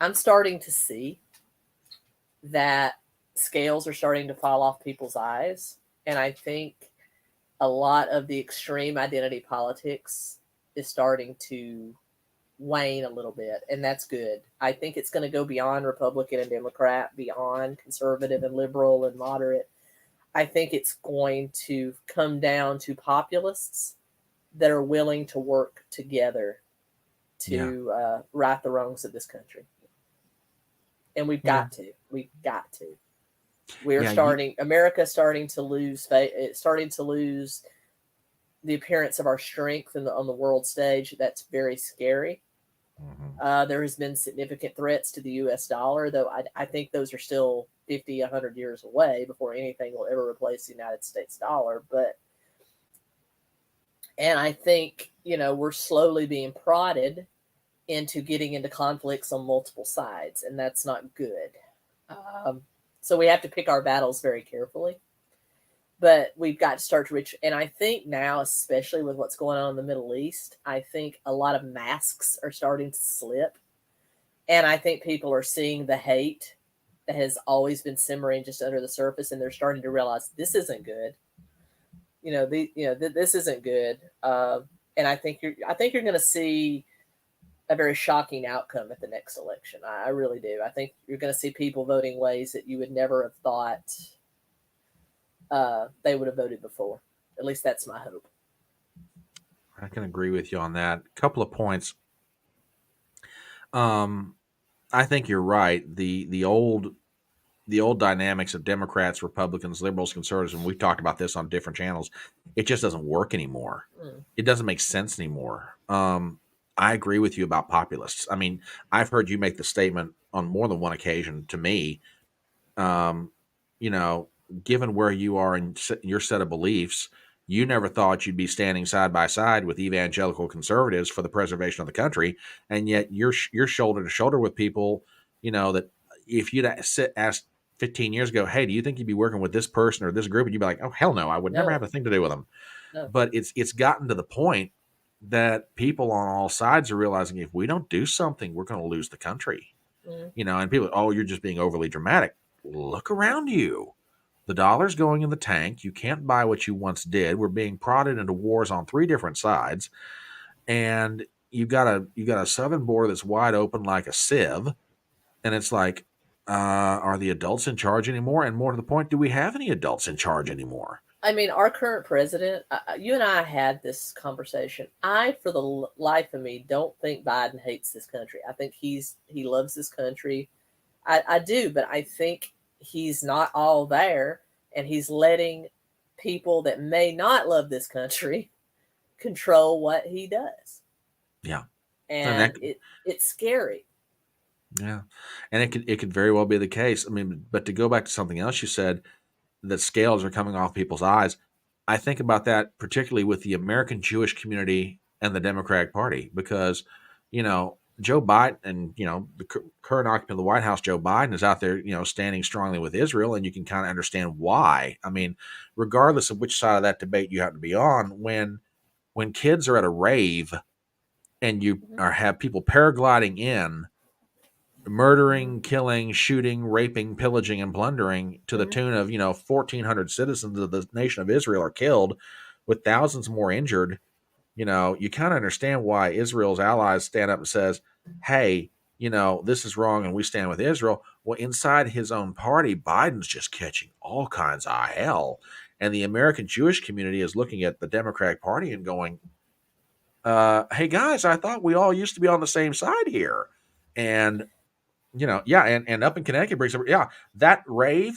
I'm starting to see that scales are starting to fall off people's eyes. And I think a lot of the extreme identity politics is starting to wane a little bit. And that's good. I think it's going to go beyond Republican and Democrat, beyond conservative and liberal and moderate. I think it's going to come down to populists that are willing to work together to right the wrongs of this country. And we've got to. We've got to. We're starting... America's starting to lose... It's starting to lose the appearance of our strength on the world stage. That's very scary. There has been significant threats to the U.S. dollar, though I think those are still 50, 100 years away before anything will ever replace the United States dollar. And I think, we're slowly being prodded into getting into conflicts on multiple sides, and that's not good. So we have to pick our battles very carefully. But we've got to start to reach... And I think now, especially with what's going on in the Middle East, I think a lot of masks are starting to slip. And I think people are seeing the hate that has always been simmering just under the surface, and they're starting to realize this isn't good. This isn't good. And I think you're going to see a very shocking outcome at the next election. I really do. I think you're going to see people voting ways that you would never have thought they would have voted before. At least that's my hope. I can agree with you on that. A couple of points. I think you're right. The old dynamics of Democrats, Republicans, liberals, conservatives, and we've talked about this on different channels, it just doesn't work anymore. It doesn't make sense anymore. I agree with you about populists. I mean, I've heard you make the statement on more than one occasion to me, given where you are in your set of beliefs, you never thought you'd be standing side by side with evangelical conservatives for the preservation of the country, and yet you're shoulder to shoulder with people, that if you'd asked 15 years ago, hey, do you think you'd be working with this person or this group? And you'd be like, oh, hell no, I would never have a thing to do with them. No. But it's gotten to the point that people on all sides are realizing if we don't do something, we're going to lose the country. Mm. And people, oh, you're just being overly dramatic. Look around you. The dollar's going in the tank. You can't buy what you once did. We're being prodded into wars on 3 different sides, and you got a southern border that's wide open like a sieve, and it's like, are the adults in charge anymore? And more to the point, do we have any adults in charge anymore? I mean, our current president, you and I had this conversation. I, for the life of me, don't think Biden hates this country. I think he loves this country. I do, but I think he's not all there, and he's letting people that may not love this country control what he does. Yeah, And it's scary. yeah, and it could very well be the case. I mean, but to go back to something else you said, that scales are coming off people's eyes. I think about that particularly with the American Jewish community and the Democratic Party, because, Joe Biden and, the current occupant of the White House, Joe Biden, is out there, standing strongly with Israel, and you can kind of understand why. I mean, regardless of which side of that debate you happen to be on, when kids are at a rave and you have people paragliding in, murdering, killing, shooting, raping, pillaging, and plundering to the tune of 1,400 citizens of the nation of Israel are killed, with thousands more injured. You kind of understand why Israel's allies stand up and says, "Hey, this is wrong, and we stand with Israel." Well, inside his own party, Biden's just catching all kinds of hell, and the American Jewish community is looking at the Democratic Party and going, "Hey guys, I thought we all used to be on the same side here," and and up in Connecticut breaks up. Yeah, that rave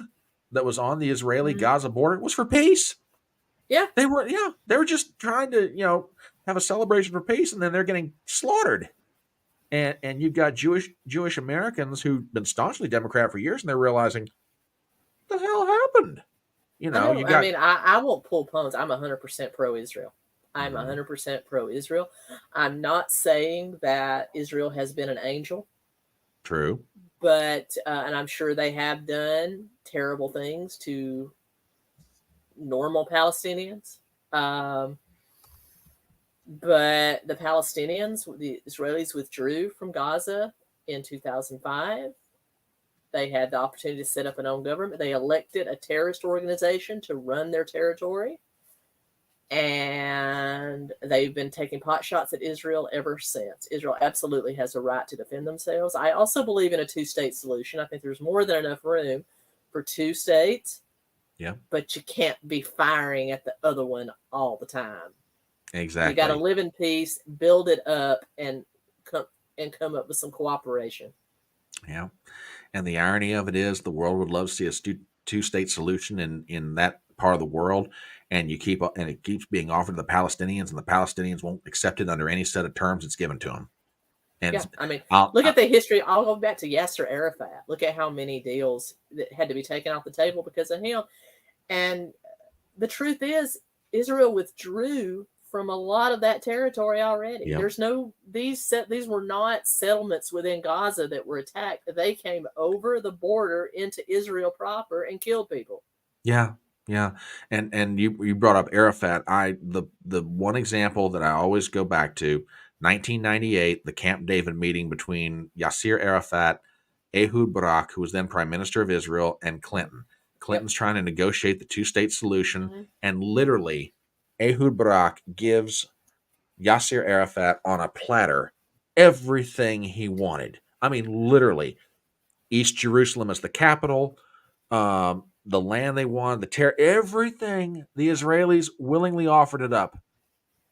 that was on the Israeli Gaza border was for peace. Yeah, they were just trying to have a celebration for peace, and then they're getting slaughtered. And you've got Jewish Americans who've been staunchly Democrat for years, and they're realizing, what the hell happened? I know. You got. I mean, I won't pull punks. I'm 100% pro-Israel. I'm 100% pro-Israel. I'm not saying that Israel has been an angel. True. But, and I'm sure they have done terrible things to normal Palestinians. But the Palestinians, the Israelis withdrew from Gaza in 2005. They had the opportunity to set up an own government. They elected a terrorist organization to run their territory. And they've been taking pot shots at Israel ever since. Israel absolutely has a right to defend themselves. I also believe in a 2-state solution. I think there's more than enough room for 2 states. Yeah. But you can't be firing at the other one all the time. Exactly. You got to live in peace, build it up, and come up with some cooperation. Yeah. And the irony of it is, the world would love to see a 2-state solution in that part of the world, and it keeps being offered to the Palestinians, and the Palestinians won't accept it under any set of terms it's given to them. And yeah, I mean, look at the history. I'll go back to Yasser Arafat. Look at how many deals that had to be taken off the table because of him. And the truth is, Israel withdrew from a lot of that territory already. Yep. There's no these were not settlements within Gaza that were attacked. They came over the border into Israel proper and killed people. Yeah. Yeah. And you brought up Arafat. The one example that I always go back to, 1998, the Camp David meeting between Yasser Arafat, Ehud Barak, who was then Prime Minister of Israel, and Clinton. Clinton's trying to negotiate the 2-state solution, and literally Ehud Barak gives Yasser Arafat on a platter everything he wanted. I mean, literally, East Jerusalem as the capital, the land they wanted, everything. The Israelis willingly offered it up,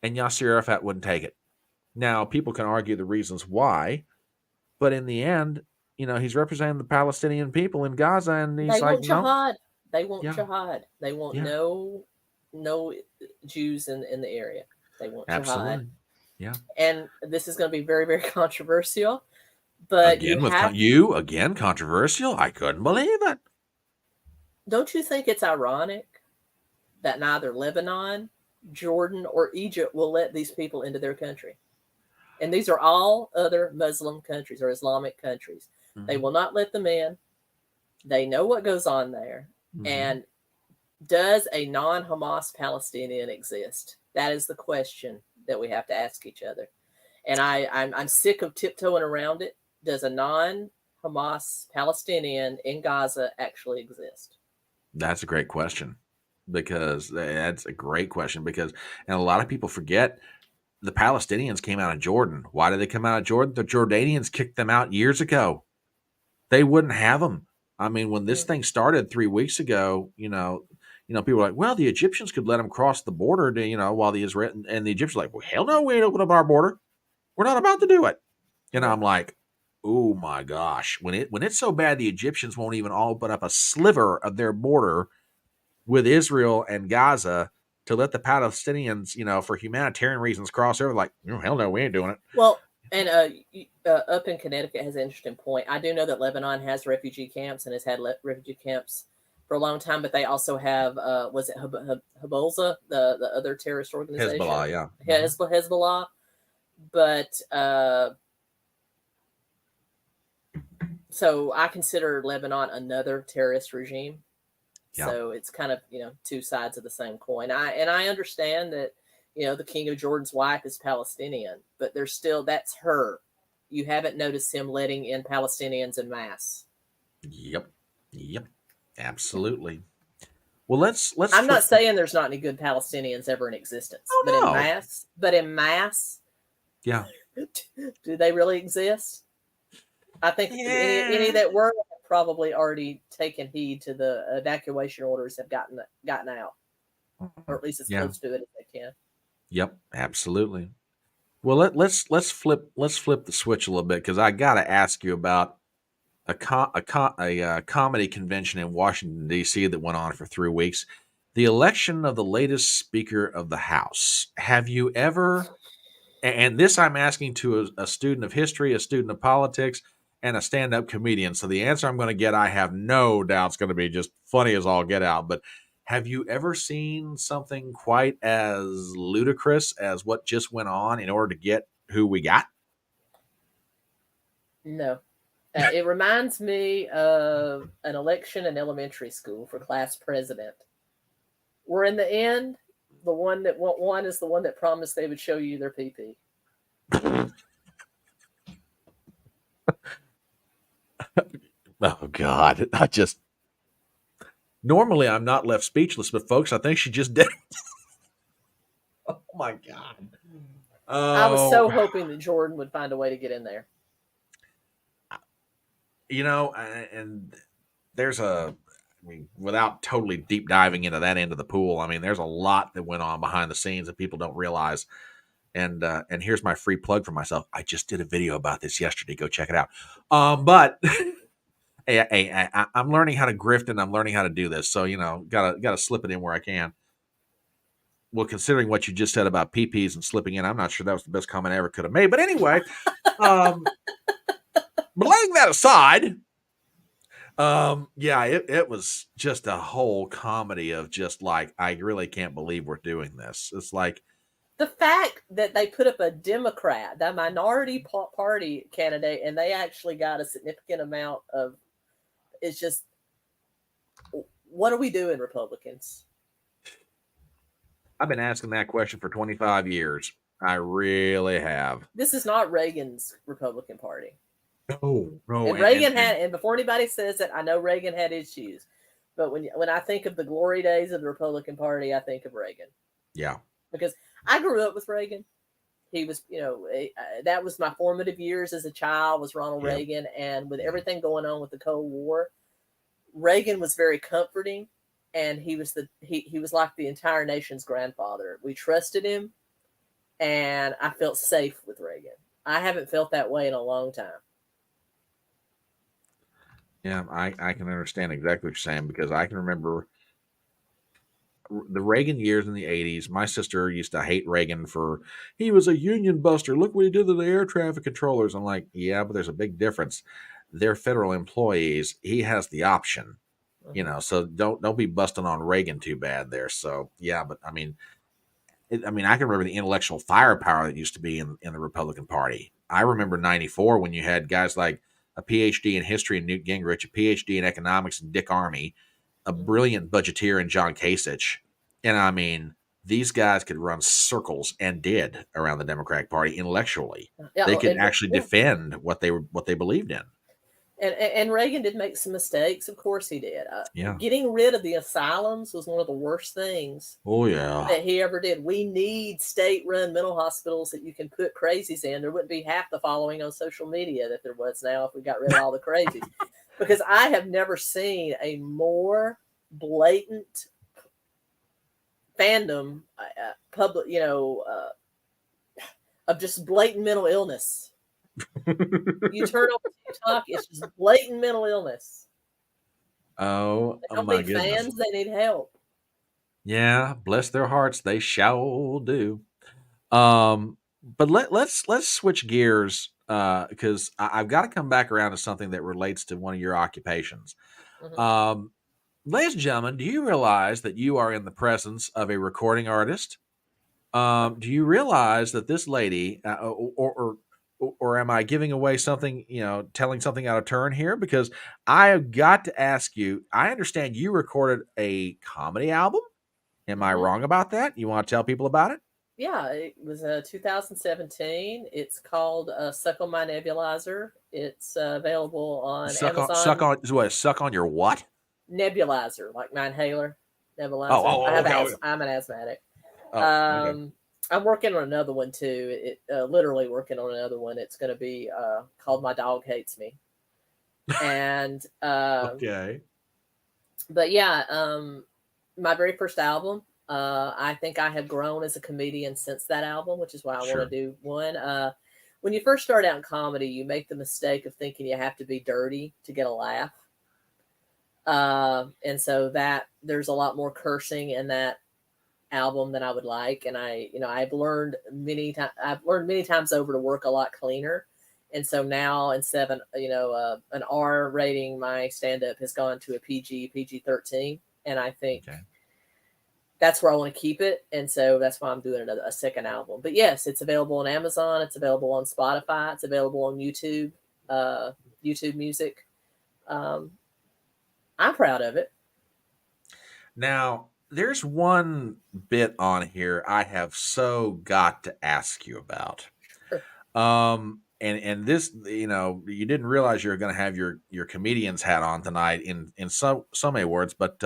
and Yasser Arafat wouldn't take it. Now, people can argue the reasons why, but in the end, he's representing the Palestinian people in Gaza, and he's like, jihad. They want Yeah. jihad. They want no Jews in the area. They want Absolutely. jihad. Yeah. And this is going to be very, very controversial. But again, controversial. I couldn't believe it. Don't you think it's ironic that neither Lebanon, Jordan, or Egypt will let these people into their country? And these are all other Muslim countries or Islamic countries. They will not let them in. They know what goes on there. And does a non-Hamas Palestinian exist? That is the question that we have to ask each other. And I'm sick of tiptoeing around it. Does a non-Hamas Hamas Palestinian in Gaza actually exist? That's a great question, because that's a great question because, and a lot of people forget, the Palestinians came out of Jordan. Why did they come out of Jordan? The Jordanians kicked them out years ago. They wouldn't have them. I mean, when this thing started 3 weeks ago, people were like, well, the Egyptians could let them cross the border to, while the Israel and the Egyptians were like, well, hell no, we ain't open up our border. We're not about to do it. And I'm like, oh my gosh, when it's so bad, the Egyptians won't even open up a sliver of their border with Israel and Gaza to let the Palestinians, for humanitarian reasons, cross over. Like, hell no, we ain't doing it. Well, and up in Connecticut has an interesting point. I do know that Lebanon has refugee camps and has had refugee camps for a long time, but they also have, was it Hezbollah, the other terrorist organization? Hezbollah, yeah. Hezbollah. But so I consider Lebanon another terrorist regime. Yeah. So it's kind of, two sides of the same coin. I understand that, the king of Jordan's wife is Palestinian, but there's still, that's her. You haven't noticed him letting in Palestinians en masse. Yep. Absolutely. Well, let's. I'm not saying there's not any good Palestinians ever in existence, but in mass, yeah. Do they really exist? I think any that were have probably already taken heed to the evacuation orders, have gotten out, or at least as close to it as they can. Yep, absolutely. Well, let's flip the switch a little bit, because I got to ask you about a comedy convention in Washington, D.C. that went on for 3 weeks. The election of the latest Speaker of the House. Have you ever, and this I'm asking to a student of history, a student of politics, and a stand-up comedian. So the answer I'm going to get, I have no doubt, is going to be just funny as all get out. But have you ever seen something quite as ludicrous as what just went on in order to get who we got? No. It reminds me of an election in elementary school for class president, where in the end, the one that won is the one that promised they would show you their pee-pee. Oh, God. Normally I'm not left speechless, but folks, I think she just did. Oh, my God. I was so hoping that Jordan would find a way to get in there. And there's without totally deep diving into that end of the pool, there's a lot that went on behind the scenes that people don't realize. And here's my free plug for myself. I just did a video about this yesterday. Go check it out. But hey, I'm learning how to grift, and I'm learning how to do this. So, gotta slip it in where I can. Well, considering what you just said about PPs and slipping in, I'm not sure that was the best comment I ever could have made. But anyway, but laying that aside, it was just a whole comedy of just like, I really can't believe we're doing this. It's like, the fact that they put up a Democrat, that minority party candidate, and they actually got a significant amount of, it's just, what are we doing, Republicans? I've been asking that question for 25 years. I really have. This is not Reagan's Republican Party. No. And Reagan and before anybody says it, I know Reagan had issues, but when I think of the glory days of the Republican Party, I think of Reagan. Yeah. Because I grew up with Reagan. He was, that was my formative years as a child, was Ronald Reagan. And with everything going on with the Cold War, Reagan was very comforting. And he was he was like the entire nation's grandfather. We trusted him, and I felt safe with Reagan. I haven't felt that way in a long time. Yeah, I can understand exactly what you're saying, because I can remember the Reagan years in the 80s. My sister used to hate Reagan for, he was a union buster. Look what he did to the air traffic controllers. I'm like, yeah, but there's a big difference. They're federal employees. He has the option. So don't be busting on Reagan too bad there. So yeah, but I can remember the intellectual firepower that used to be in the Republican Party. I remember 94 when you had guys like a PhD in history in Newt Gingrich, a PhD in economics in Dick Armey, a brilliant budgeteer in John Kasich. And these guys could run circles, and did, around the Democratic Party intellectually. Yeah, they could actually defend what they believed in. And Reagan did make some mistakes. Of course he did. Yeah. Getting rid of the asylums was one of the worst things Oh yeah. that he ever did. We need state-run mental hospitals that you can put crazies in. There wouldn't be half the following on social media that there was now if we got rid of all the crazies. Because I have never seen a more blatant fandom, public, of just blatant mental illness. You turn on TikTok, it's just blatant mental illness. Oh, They don't my need goodness. fans, they need help. Yeah, bless their hearts, they shall do. But let's switch gears because I've got to come back around to something that relates to one of your occupations. Mhm. Ladies and gentlemen, do you realize that you are in the presence of a recording artist? Do you realize that this lady, or am I giving away something, telling something out of turn here? Because I have got to ask you, I understand you recorded a comedy album. Am I Mhm. wrong about that? You want to tell people about it? Yeah, it was 2017. It's called Suck on My Nebulizer. It's available on Amazon. Suck on your what? Nebulizer, like my inhaler nebulizer. Oh, okay. Okay. I'm an asthmatic. Oh, okay. I'm working on another one too. Literally working on another one. It's going to be called My Dog Hates Me. And Okay. but yeah, my very first album. I think I have grown as a comedian since that album, which is why I want to Sure. do one. When you first start out in comedy, you make the mistake of thinking you have to be dirty to get a laugh. And so that there's a lot more cursing in that album than I would like. And I've learned many times over to work a lot cleaner. And so now instead of an R rating, my stand up has gone to a PG-13. And I think Okay. that's where I want to keep it. And so that's why I'm doing a second album. But yes, it's available on Amazon. It's available on Spotify. It's available on YouTube, YouTube Music. Um, I'm proud of it. Now, there's one bit on here I have so got to ask you about. Sure. And this, you didn't realize you were going to have your comedian's hat on tonight in so many words, but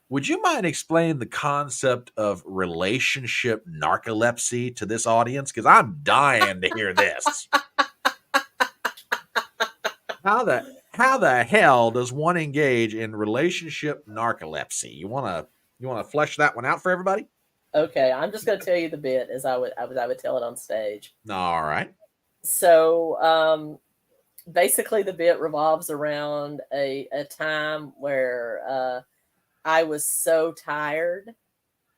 would you mind explaining the concept of relationship narcolepsy to this audience? Because I'm dying to hear this. How the hell does one engage in relationship narcolepsy? You wanna flesh that one out for everybody? Okay, I'm just going to tell you the bit as I would tell it on stage. All right. So basically, the bit revolves around a time where I was so tired,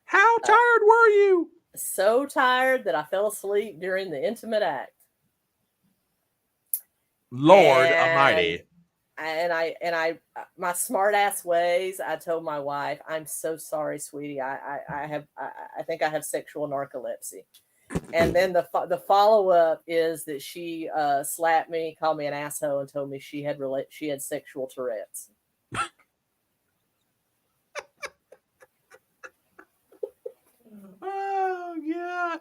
How uh, tired were you? so tired that I fell asleep during the intimate act. Lord And Almighty. my smart ass ways, I told my wife, I'm so sorry, sweetie. I think I have sexual narcolepsy. And then the follow up is that she slapped me, called me an asshole, and told me she had sexual Tourette's. Oh yeah.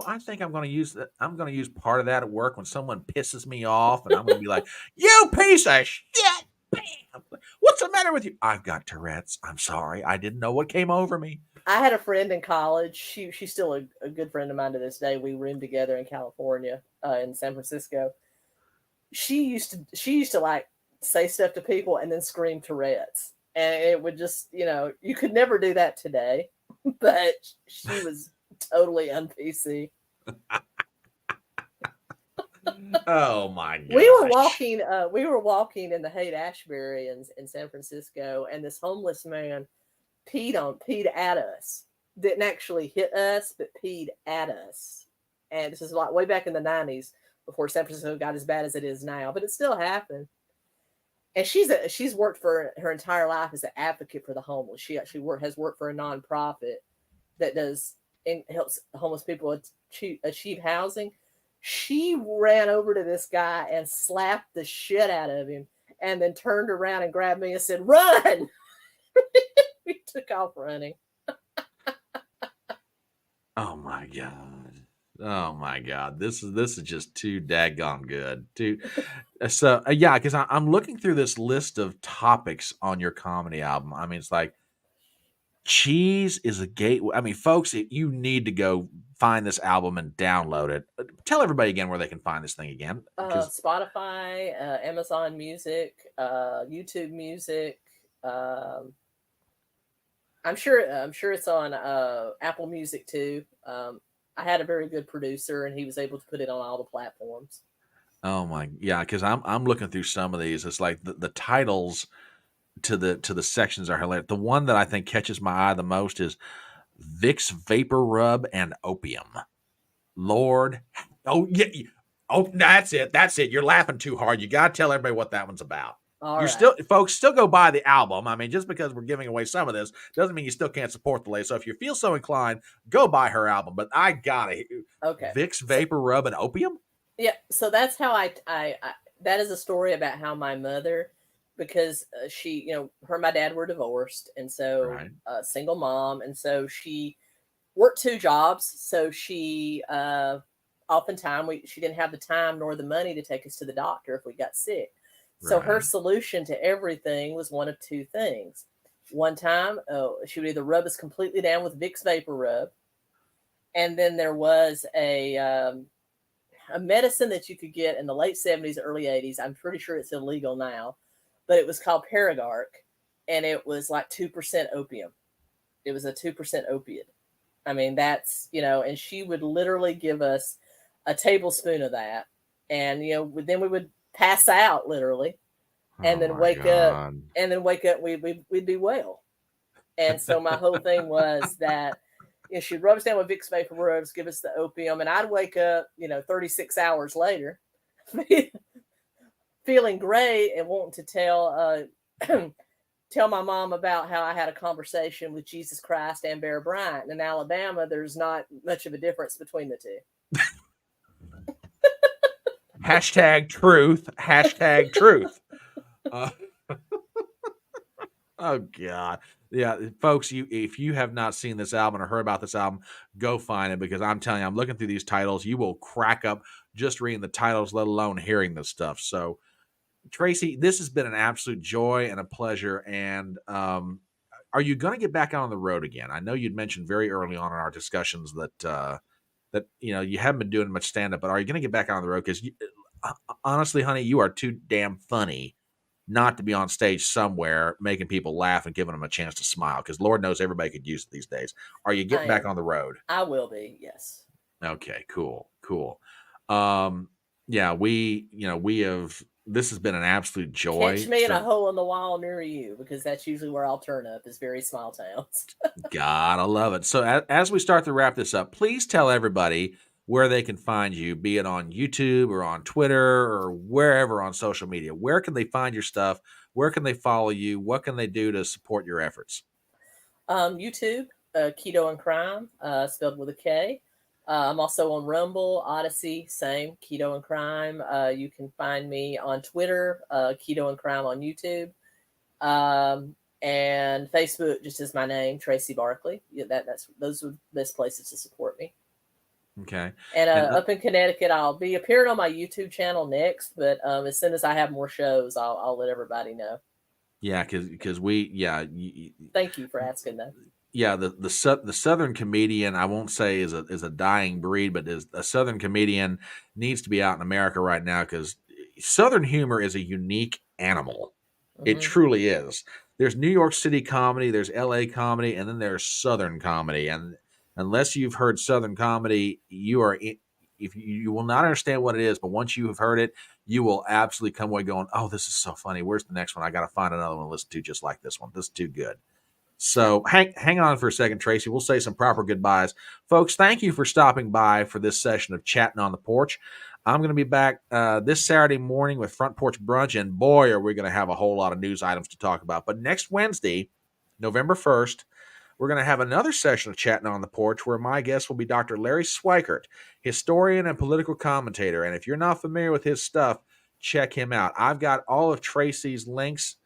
I think I'm gonna use that. I'm gonna use part of that at work when someone pisses me off, and I'm gonna be like, "You piece of shit!" Bam! What's the matter with you? I've got Tourette's. I'm sorry. I didn't know what came over me. I had a friend in college. She's still a good friend of mine to this day. We roomed together in California, in San Francisco. She used to like say stuff to people and then scream Tourette's, and it would just you could never do that today, but she was totally un-PC. Oh my gosh. We were walking in the Haight-Ashbury in San Francisco, and this homeless man peed at us. Didn't actually hit us, but peed at us. And this is like way back in the 90s before San Francisco got as bad as it is now, but it still happened. And she's worked for her entire life as an advocate for the homeless. She actually has worked for a nonprofit that helps homeless people achieve housing. She ran over to this guy and slapped the shit out of him, and then turned around and grabbed me and said, "Run!" We took off running. Oh my God. Oh my God, this is just too daggone good. Too so yeah, because I'm looking through this list of topics on your comedy album. I mean, it's like cheese is a gateway. I mean, folks, you need to go find this album and download it. Tell everybody again where they can find this thing again, because Spotify, Amazon Music, YouTube Music. Um, I'm sure it's on Apple Music too. I had a very good producer, and he was able to put it on all the platforms. oh my yeah, because I'm looking through some of these. It's like the titles to the sections are hilarious. The one that I think catches my eye the most is Vicks Vapor Rub and Opium. Lord, oh yeah, oh that's it, that's it. You're laughing too hard. You got to tell everybody what that one's about. All You're right. still, folks, still go buy the album. I mean, just because we're giving away some of this doesn't mean you still can't support the lady. So if you feel so inclined, go buy her album. But I gotta Okay. Vicks So, Vapor Rub and Opium. yeah. So that's how I that is a story about how my mother, because she, her and my dad were divorced, and so Right, single mom, and so she worked two jobs. So she oftentimes she didn't have the time nor the money to take us to the doctor if we got sick. So her right. solution to everything was one of two things. One time, she would either rub us completely down with Vicks Vapor Rub, and then there was a medicine that you could get in the late 70s, early 80s. I'm pretty sure it's illegal now, but it was called Paragarc, and it was like 2% opium. It was a 2% opiate. I mean, that's, and she would literally give us a tablespoon of that. And, then we would pass out literally, and Oh then my wake up, God. we'd be well. And so my whole thing was that, she'd rub us down with Vicks Vapor Rubs, give us the opium, and I'd wake up, 36 hours later, feeling great and wanting to tell my mom about how I had a conversation with Jesus Christ and Bear Bryant. In Alabama, there's not much of a difference between the two. Hashtag truth. Hashtag truth. Uh, oh God. Yeah, folks, if you have not seen this album or heard about this album, go find it, because I'm telling you, I'm looking through these titles. You will crack up just reading the titles, let alone hearing this stuff. So, Tracy, this has been an absolute joy and a pleasure. And are you going to get back out on the road again? I know you'd mentioned very early on in our discussions that you haven't been doing much stand up, but are you going to get back out on the road? Because honestly, honey, you are too damn funny not to be on stage somewhere making people laugh and giving them a chance to smile, because Lord knows everybody could use it these days. Are you I getting back am. on the road? I will be, yes. Okay, cool, cool. Um, yeah, we have. This has been an absolute Catch joy. me in a So, hole in the wall near you, because that's usually where I'll turn up, is very small towns. God, I love it. So, as we start to wrap this up, please tell everybody where they can find you, be it on YouTube or on Twitter or wherever on social media. Where can they find your stuff? Where can they follow you? What can they do to support your efforts? YouTube, Keto and Crime, spelled with a K. I'm also on Rumble, Odyssey, same, Keto and Crime. You can find me on Twitter, Keto and Crime on YouTube. And Facebook, just as my name, Tracy Barkley. Yeah, those are the best places to support me. Okay. And And up in Connecticut, I'll be appearing on my YouTube channel next. But as soon as I have more shows, I'll let everybody know. yeah, because we Thank you for asking, though. yeah, the Southern comedian, I won't say is a dying breed, but is a Southern comedian needs to be out in America right now, because Southern humor is a unique animal. It Mm-hmm. truly is. There's New York City comedy, there's LA comedy, and then there's Southern comedy. And unless you've heard Southern comedy, if you will not understand what it is, but once you have heard it, you will absolutely come away going, "Oh, this is so funny. Where's the next one? I got to find another one to listen to just like this one. This is too good." So hang on for a second, Tracy. We'll say some proper goodbyes. Folks, thank you for stopping by for this session of Chatting on the Porch. I'm going to be back this Saturday morning with Front Porch Brunch, and boy, are we going to have a whole lot of news items to talk about. But next Wednesday, November 1st, we're going to have another session of Chatting on the Porch where my guest will be Dr. Larry Swikert, historian and political commentator. And if you're not familiar with his stuff, check him out. I've got all of Tracy's links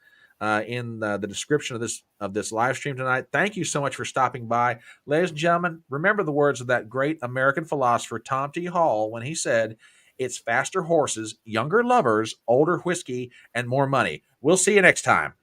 in the description of this live stream tonight. Thank you so much for stopping by. Ladies and gentlemen, remember the words of that great American philosopher Tom T. Hall when he said, "It's faster horses, younger lovers, older whiskey, and more money." We'll see you next time.